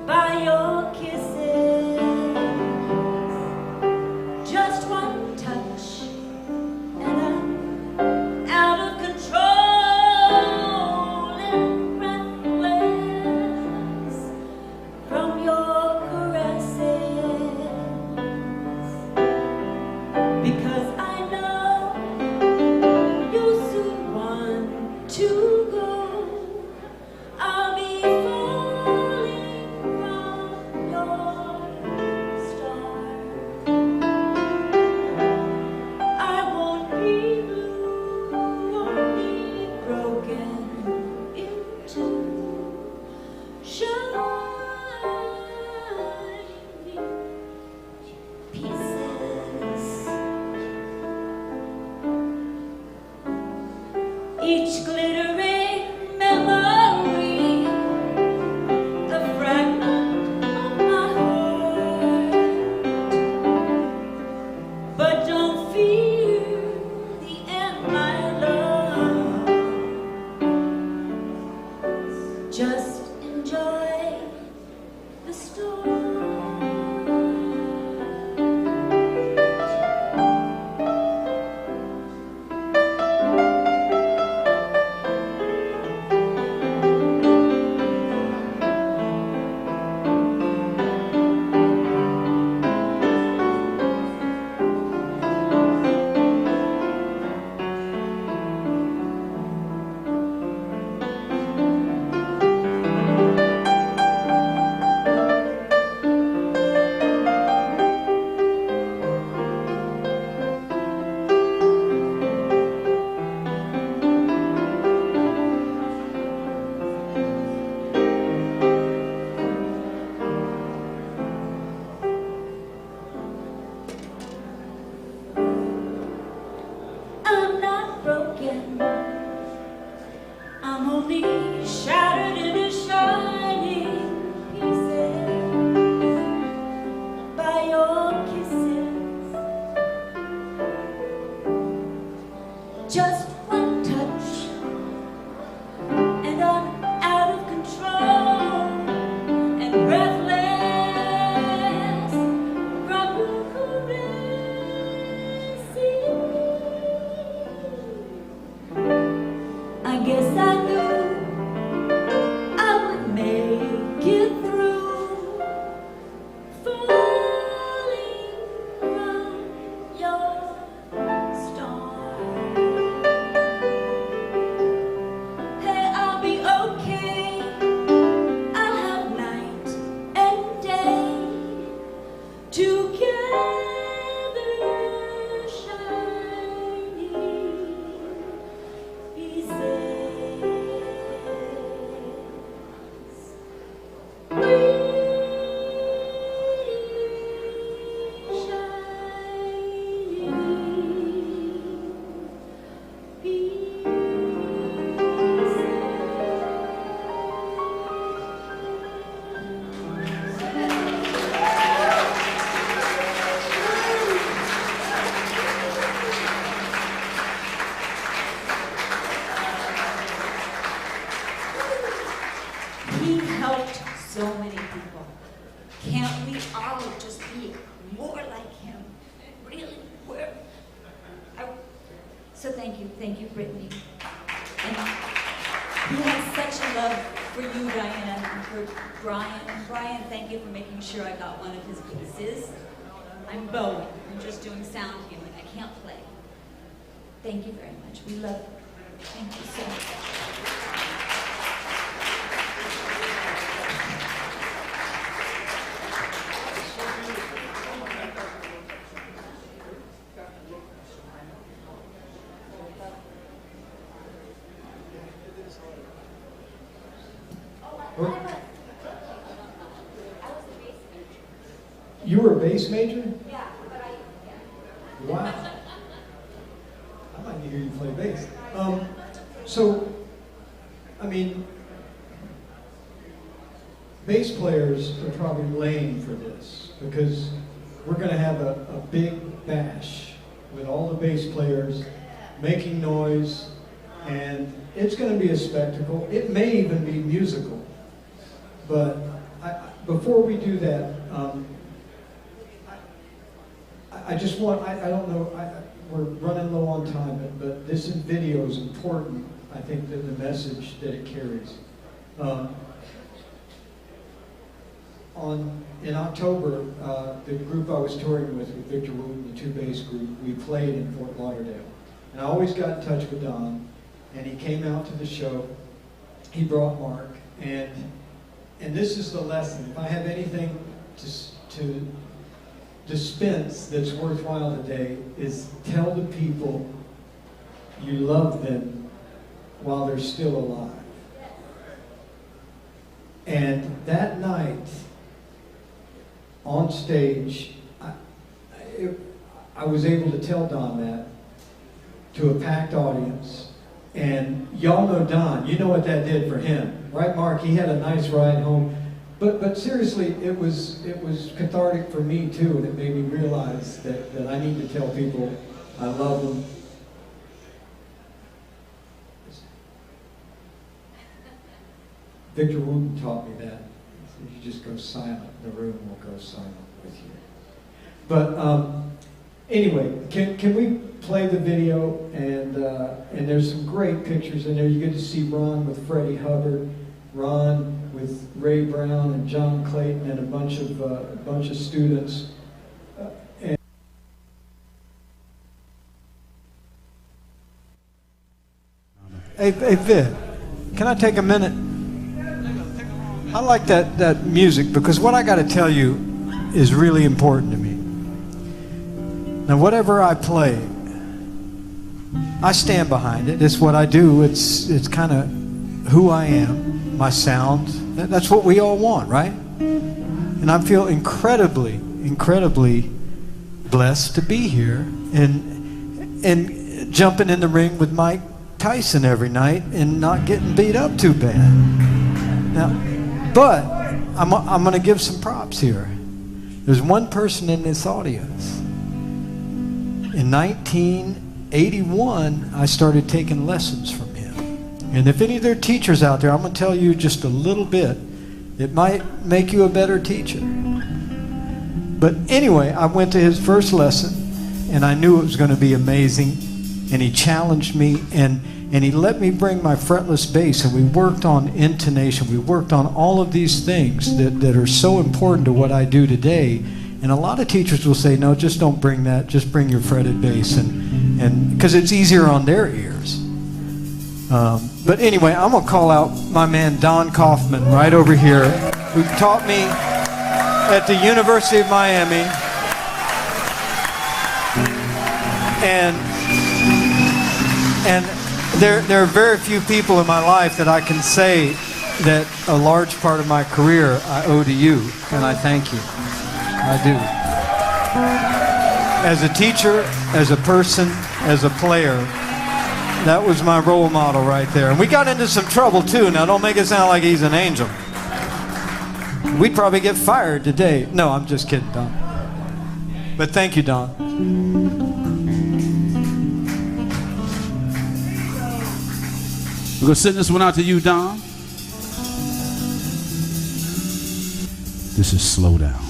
By your kiss
by your kisses. Just one touch, and I'm out of control and breathless from your caressing. I guess I knew I would make it through, falling from your star. Hey, I'll be okay. I'll have night and day together, shining pieces. He helped so many people. Can't we all just be more like him? Really? So thank you, Brittany. And he has such a love for you, Diana, and for Brian. And Brian, thank you for making sure I got one of his pieces. I'm Bogan. I'm just doing sound healing. I can't play. Thank you very much. We love you. Thank you so much.
You were a bass major?
Yeah, but
Wow. I'd like to hear you play bass. So, I mean, bass players are probably lame for this because we're going to have a big bash with all the bass players making noise, and it's going to be a spectacle. It may even be musical. But before we do that, I just want, I don't know, we're running low on time, but this video is important, I think, that the message that it carries. In October, the group I was touring with Victor Wooten, the two bass group, we played in Fort Lauderdale. And I always got in touch with Don, and he came out to the show. He brought Mark, and this is the lesson. If I have anything to dispense that's worthwhile today, is tell the people you love them while they're still alive. And that night, on stage, I was able to tell Don that to a packed audience. And y'all know Don, you know what that did for him. Right, Mark? He had a nice ride home. But seriously, it was cathartic for me too, and it made me realize that I need to tell people I love them. Victor Wooten taught me that. You just go silent, the room will go silent with you. But anyway, can we play the video? And there's some great pictures in there. You get to see Ron with Freddie Hubbard, Ron with Ray Brown and John Clayton, and a bunch of students. Hey, Vid, can I take a minute? I like that music because what I got to tell you is really important to me. Now, whatever I play, I stand behind it. It's what I do. It's kind of who I am, my sound. That's what we all want, right? And I feel incredibly, incredibly blessed to be here and jumping in the ring with Mike Tyson every night and not getting beat up too bad. Now, but I'm going to give some props here. There's one person in this audience. In 1981, I started taking lessons from him. And if any of their teachers out there, I'm going to tell you just a little bit. It might make you a better teacher. But anyway, I went to his first lesson, and I knew it was going to be amazing. And he challenged me, and he let me bring my fretless bass, and we worked on intonation. We worked on all of these things that are so important to what I do today. And a lot of teachers will say, no, just don't bring that. Just bring your fretted bass, and because it's easier on their ears. But anyway, I'm going to call out my man Don Coffman right over here, who taught me at the University of Miami. And there are very few people in my life that I can say that a large part of my career I owe to you, and I thank you. I do. As a teacher, as a person, as a player, that was my role model right there. And we got into some trouble too. Now don't make it sound like he's an angel. We'd probably get fired today. No, I'm just kidding, Don. But thank you, Don.
We're going to send this one out to you, Don. This is Slow Down.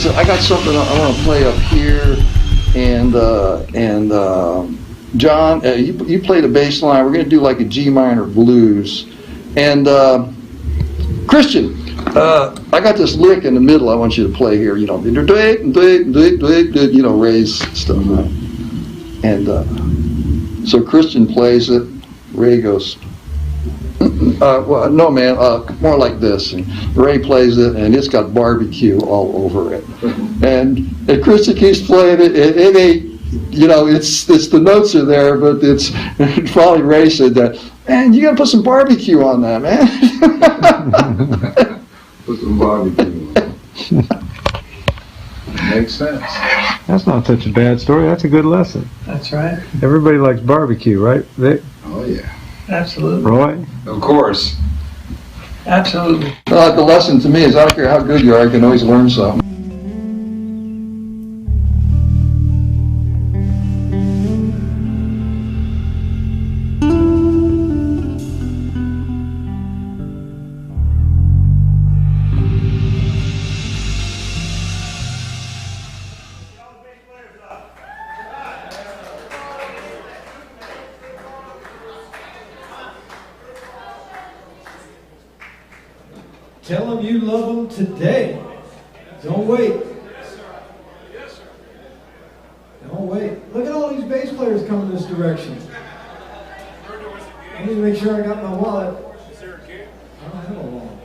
I got something I want to play up here, and John, you play the bass line. We're going to do like a G minor blues, and Christian, I got this lick in the middle. I want you to play here. You know, raise stuff, right? And so Christian plays it. Ray goes. Well, no, man, more like this. And Ray plays it, and it's got barbecue all over it. And Christian keeps playing it. It ain't, you know, it's the notes are there, but it's probably Ray said that. Man, you got to put some barbecue on that, man.
Put some barbecue on it. Makes sense.
That's not such a bad story. That's a good lesson.
That's right.
Everybody likes barbecue, right, Vic?
Oh, yeah.
Absolutely.
Roy?
Of course.
Absolutely.
The lesson to me is I don't care how good you are, you can always learn something.
Tell them you love them today. Don't wait. Don't wait. Look at all these bass players coming this direction. I need to make sure I got my wallet. I don't have a wallet.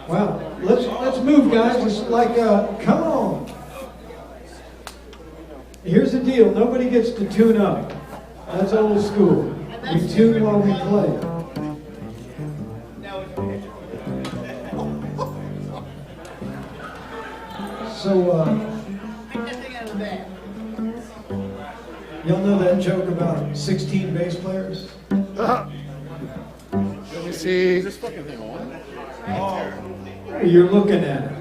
Wow. Let's move, guys. It's like, come on. Here's the deal. Nobody gets to tune up. That's old school. We tune while we play. So, y'all know that joke about 16 bass players?
Let me see.
Is this fucking thing on?
You're looking at it.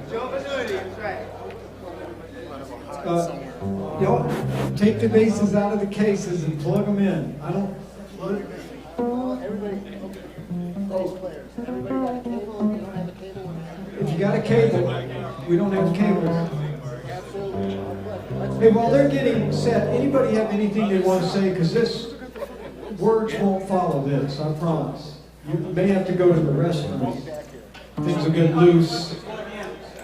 Y'all take the bases out of the cases and plug them in. I don't.
Everybody, bass players. Everybody got a cable? You don't have a cable?
If you got a cable, we don't have cables. Hey, while they're getting set, anybody have anything they want to say? Because this, words won't follow this, I promise. You may have to go to the restroom. Things will get loose.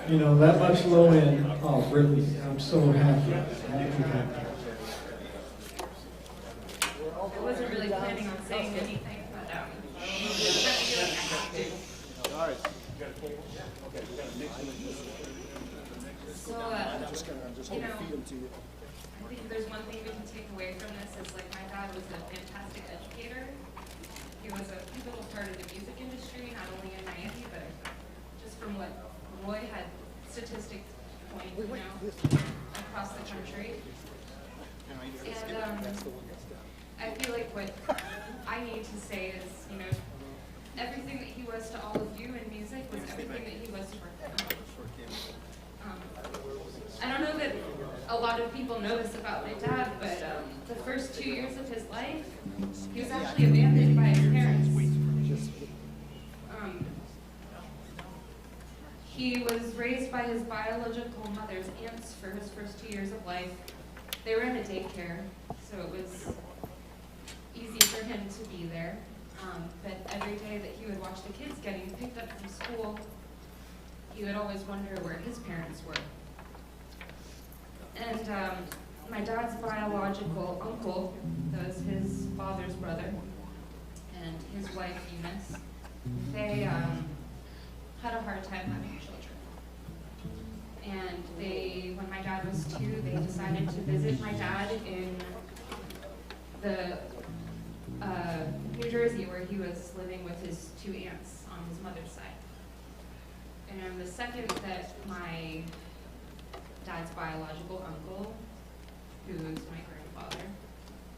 You know, that much low end. Oh, Brittany, I'm so happy. I'm happy.
I wasn't really planning on saying anything, but I'm trying to get active.
All right.
So, you know, I think there's one thing we can take away from this is, like, my dad was a fantastic educator. He was a pivotal part of the music industry, not only in Miami, but just from what Roy had statistics point, you know, across the country. And I feel like what I need to say is, you know, everything that he was to all of you in music was everything that he was for him. I don't know that a lot of people know this about my dad, but the first 2 years of his life, he was actually abandoned by his parents. He was raised by his biological mother's aunts for his first 2 years of life. They were in a daycare, so it was easy for him to be there. But every day that he would watch the kids getting picked up from school, he would always wonder where his parents were. And my dad's biological uncle, that was his father's brother, and his wife, Eunice, they had a hard time having children. And when my dad was 2, they decided to visit my dad in the New Jersey, where he was living with his 2 aunts on his mother's side. And the second that my dad's biological uncle, who is my grandfather,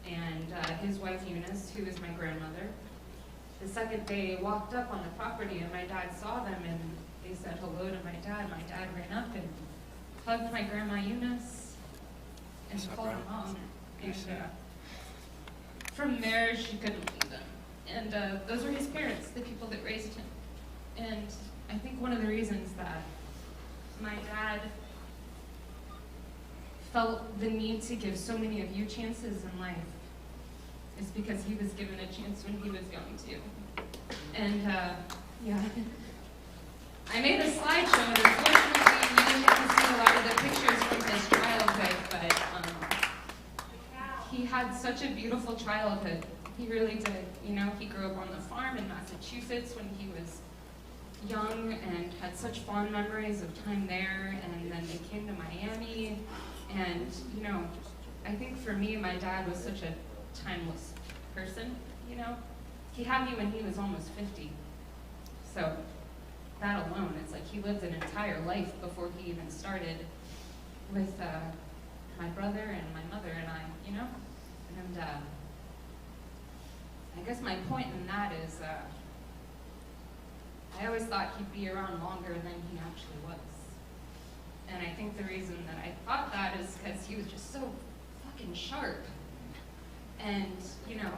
and his wife Eunice, who is my grandmother, the second they walked up on the property and my dad saw them and they said hello to my dad ran up and hugged my grandma Eunice and called her mom. And from there, she couldn't leave them. And those were his parents, the people that raised him. And I think one of the reasons that my dad felt the need to give so many of you chances in life is because he was given a chance when he was young too. And yeah, I made a slideshow, and unfortunately you didn't get to see a lot of the pictures from his childhood, but he had such a beautiful childhood. He really did. You know, he grew up on the farm in Massachusetts when he was young and had such fond memories of time there, and then they came to Miami. And, you know, I think for me, my dad was such a timeless person, you know? He had me when he was almost 50. So that alone, it's like he lived an entire life before he even started with my brother and my mother and I, you know? And I guess my point in that is I always thought he'd be around longer than he actually was. And I think the reason that I thought that is because he was just so fucking sharp. And, you know,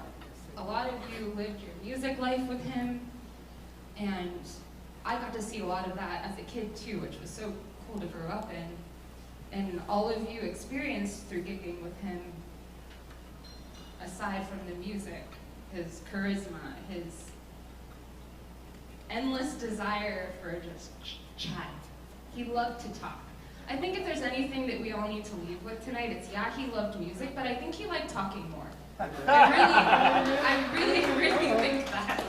a lot of you lived your music life with him, and I got to see a lot of that as a kid too, which was so cool to grow up in. And all of you experienced through gigging with him, aside from the music, his charisma, his endless desire for just chat. He loved to talk. I think if there's anything that we all need to leave with tonight, it's yeah, he loved music, but I think he liked talking more. I really think that.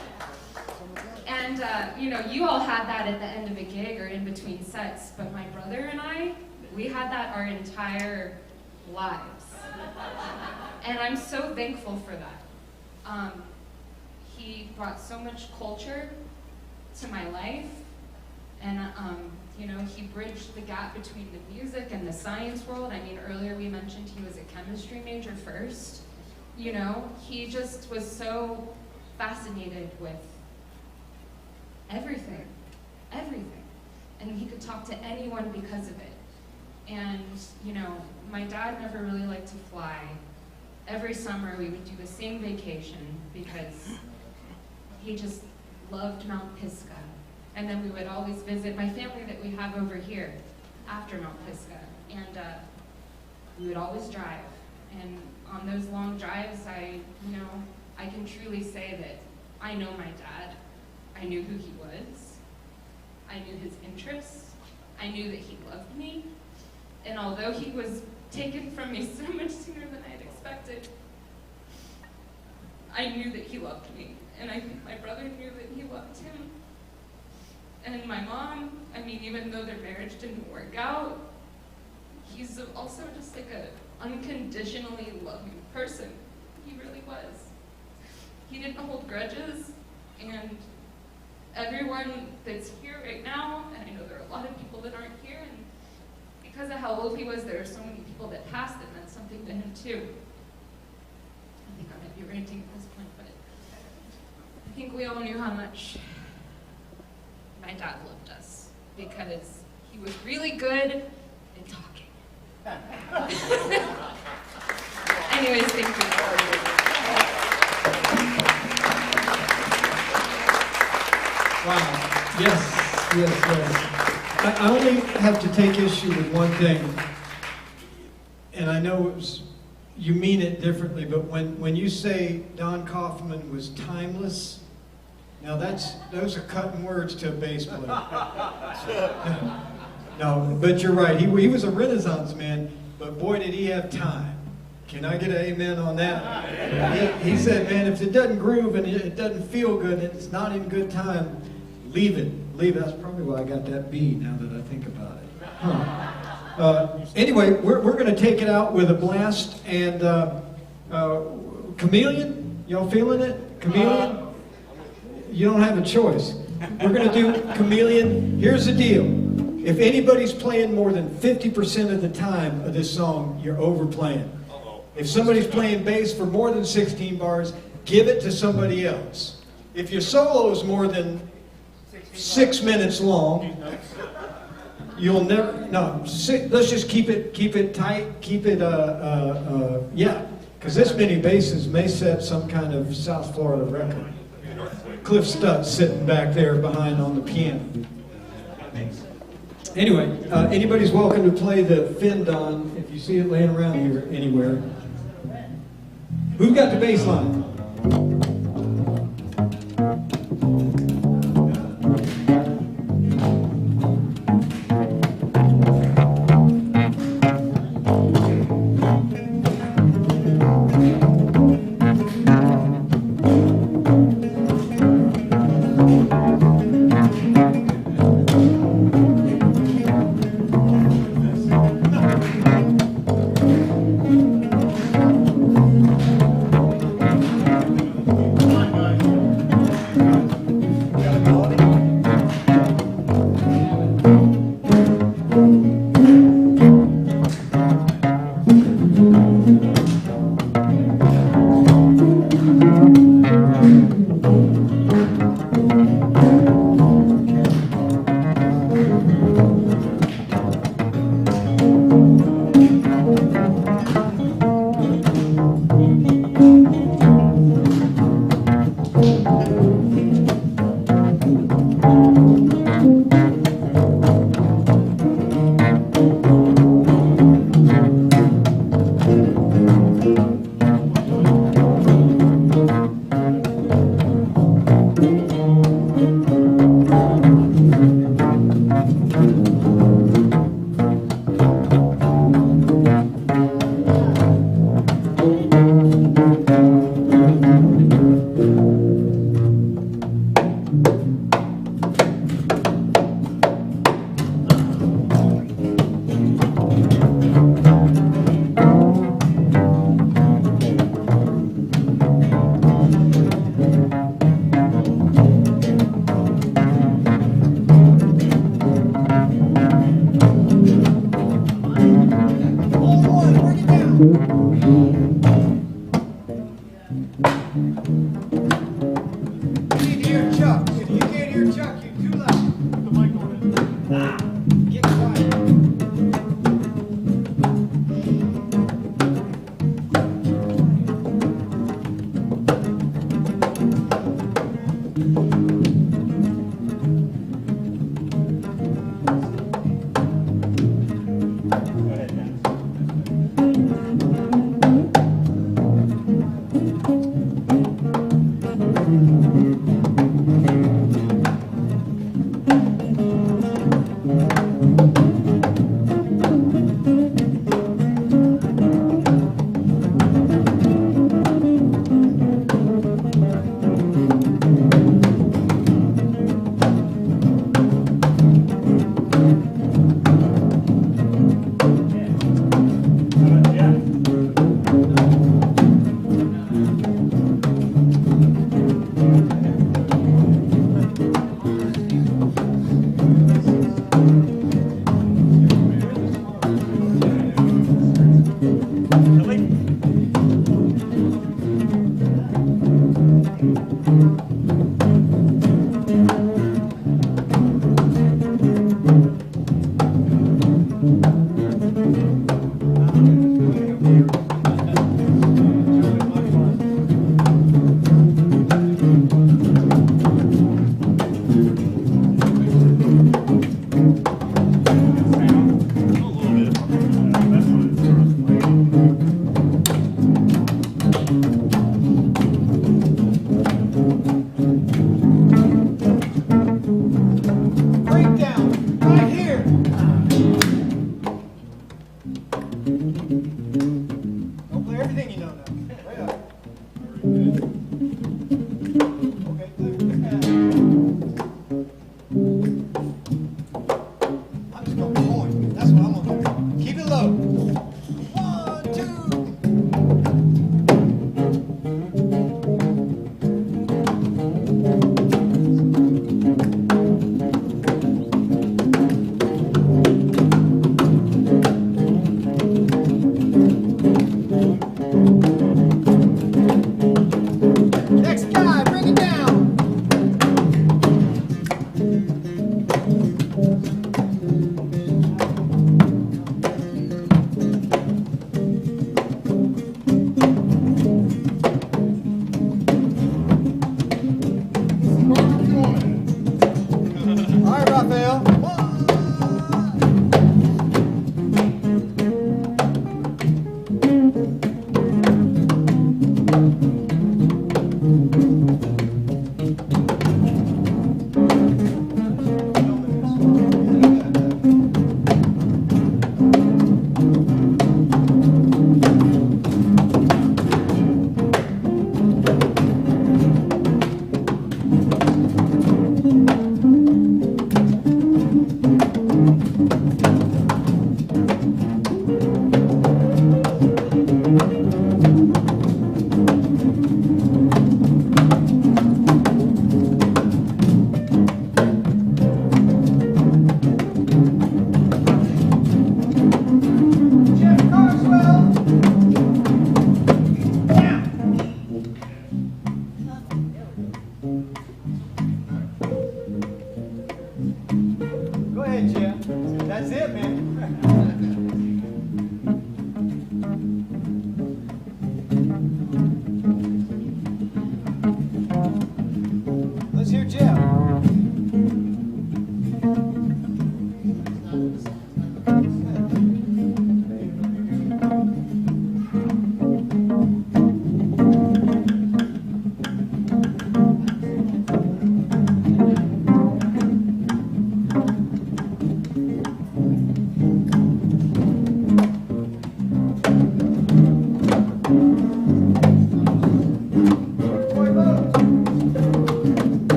And, you know, you all had that at the end of a gig or in between sets, but my brother and I, we had that our entire lives. And I'm so thankful for that. He brought so much culture to my life, and, you know, he bridged the gap between the music and the science world. I mean, earlier we mentioned he was a chemistry major first. You know, he just was so fascinated with everything. And he could talk to anyone because of it. And, you know, my dad never really liked to fly. Every summer we would do the same vacation because he just loved Mount Pisgah. And then we would always visit my family that we have over here after Mount Pisgah. And we would always drive. And on those long drives, I can truly say that I know my dad. I knew who he was. I knew his interests. I knew that he loved me. And although he was taken from me so much sooner than I had expected, I knew that he loved me. And I think my brother knew that he loved him. And my mom, I mean, even though their marriage didn't work out, he's also just like a unconditionally loving person. He really was. He didn't hold grudges, and everyone that's here right now, and I know there are a lot of people that aren't here, and because of how old he was, there are so many people that passed that meant something to him too. I think I might be ranting at this point, but I think we all knew how much my dad loved us, because he was really good at talking. Anyways, thank you.
Wow. Yes. I only have to take issue with one thing, and I know you mean it differently, but when you say Don Coffman was timeless, now those are cutting words to a bass player. No, but you're right. He was a Renaissance man, but boy, did he have time. Can I get an amen on that? He said, man, if it doesn't groove and it doesn't feel good and it's not in good time, leave it. That's probably why I got that B now that I think about it. Huh. Anyway, we're going to take it out with a blast. And Chameleon, y'all feeling it? Chameleon? You don't have a choice. We're going to do Chameleon. Here's the deal. If anybody's playing more than 50% of the time of this song, you're overplaying. If somebody's playing bass for more than 16 bars, give it to somebody else. If your solo is more than 6 minutes long, you'll never, no, let's just keep it tight, keep it, yeah, because this many basses may set some kind of South Florida record. Cliff Stutt sitting back there behind on the piano. Anyway, anybody's welcome to play the Findon if you see it laying around here anywhere. Who got the bass line?
Go ahead, Jim. That's it, man. Let's hear Jim.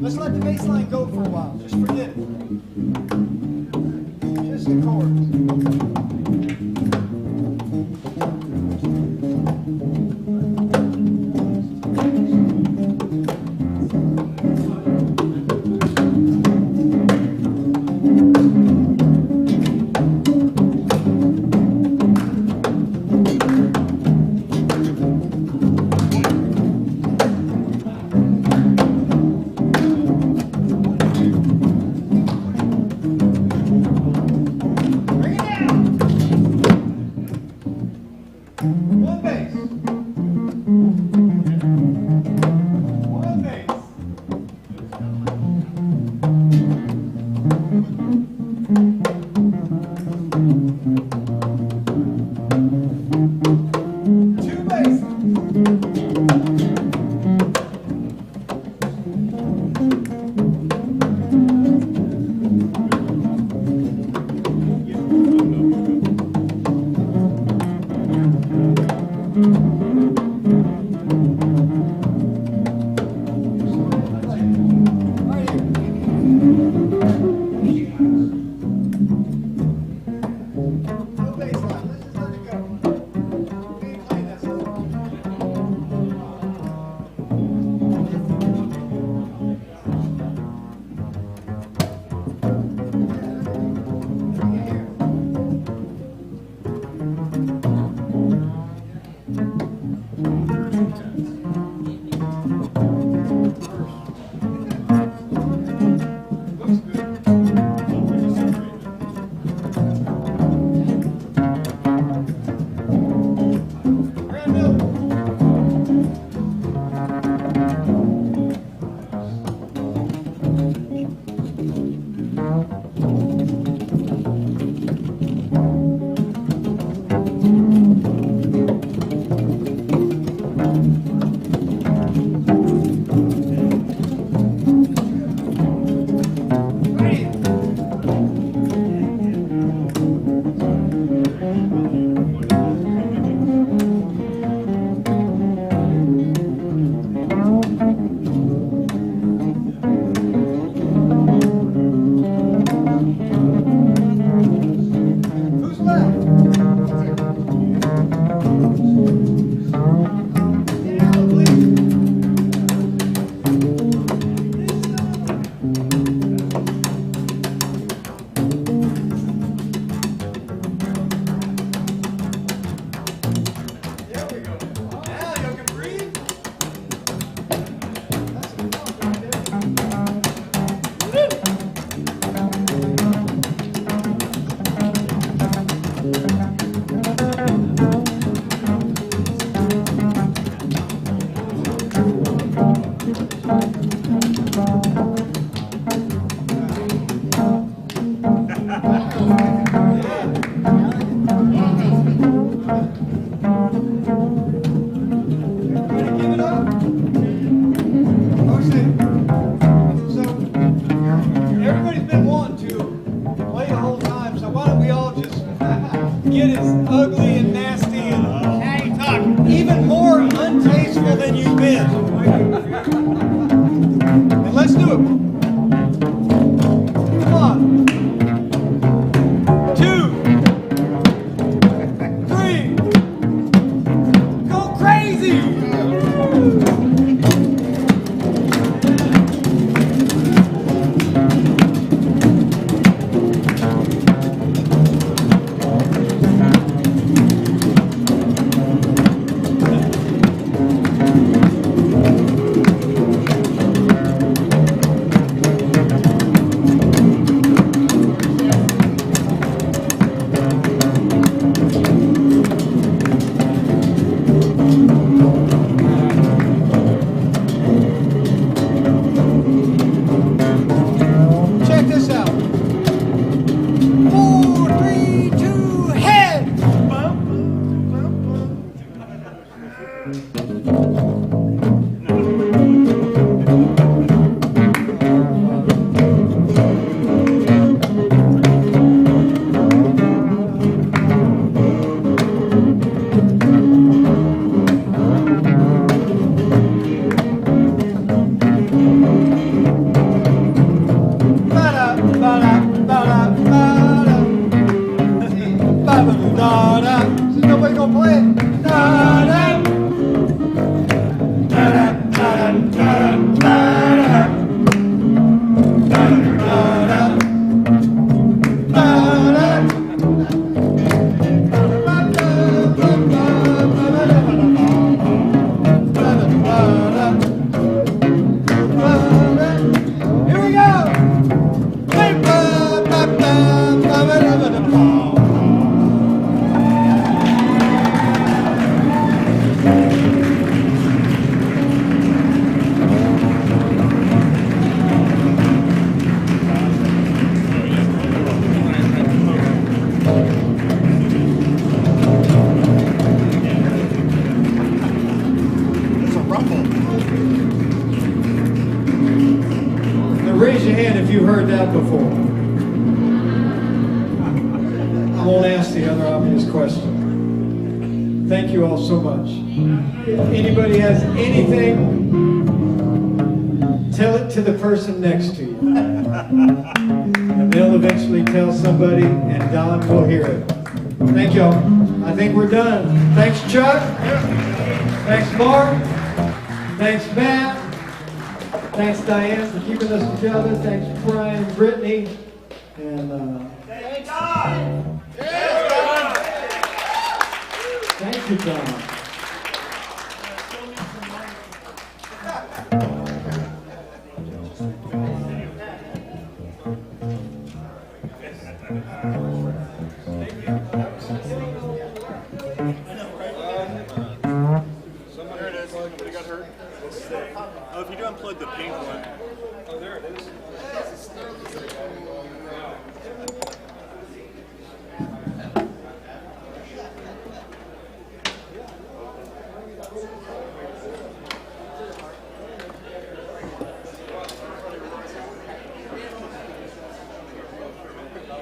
Let's let the bass line go for a while. Just forget it. Just the chords.
Everybody's been wanting to play the whole time, so why don't we all just get as ugly and nasty and even more untasteful than you've been. And let's do it. Come on. 2, 3, go crazy! Check this out. 4, 3, 2, head! Is nobody gonna play it? Here we go! Now raise your hand if you heard that before. I won't ask the other obvious question. Thank you all so much. If anybody has anything, tell it to the person next to you. And they'll eventually tell somebody, and Don will hear it. Thank y'all. I think we're done. Thanks, Chuck. Thanks, Mark. Thanks, Matt. Thanks, Diane, for keeping us together. Thanks, Brian, Brittany, and
Thank God.
thank you, Don.
There it is. Somebody got hurt. Oh, if you do unplug the pink one. Oh, there it is.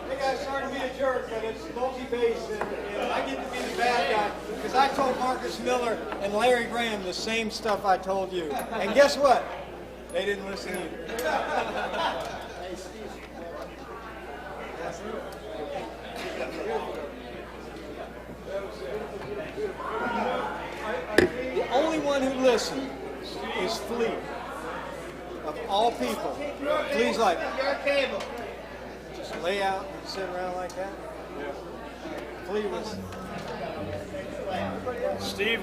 Hey guys, sorry to be a jerk, but it's multi-base, and I get to be the bad guy because I told Marcus Miller and Larry Graham the same stuff I told you. And guess what? They didn't listen either. The only one who listened is Flea. Of all people, Flea's like, just lay out and sit around like that. Flea was.
Steve,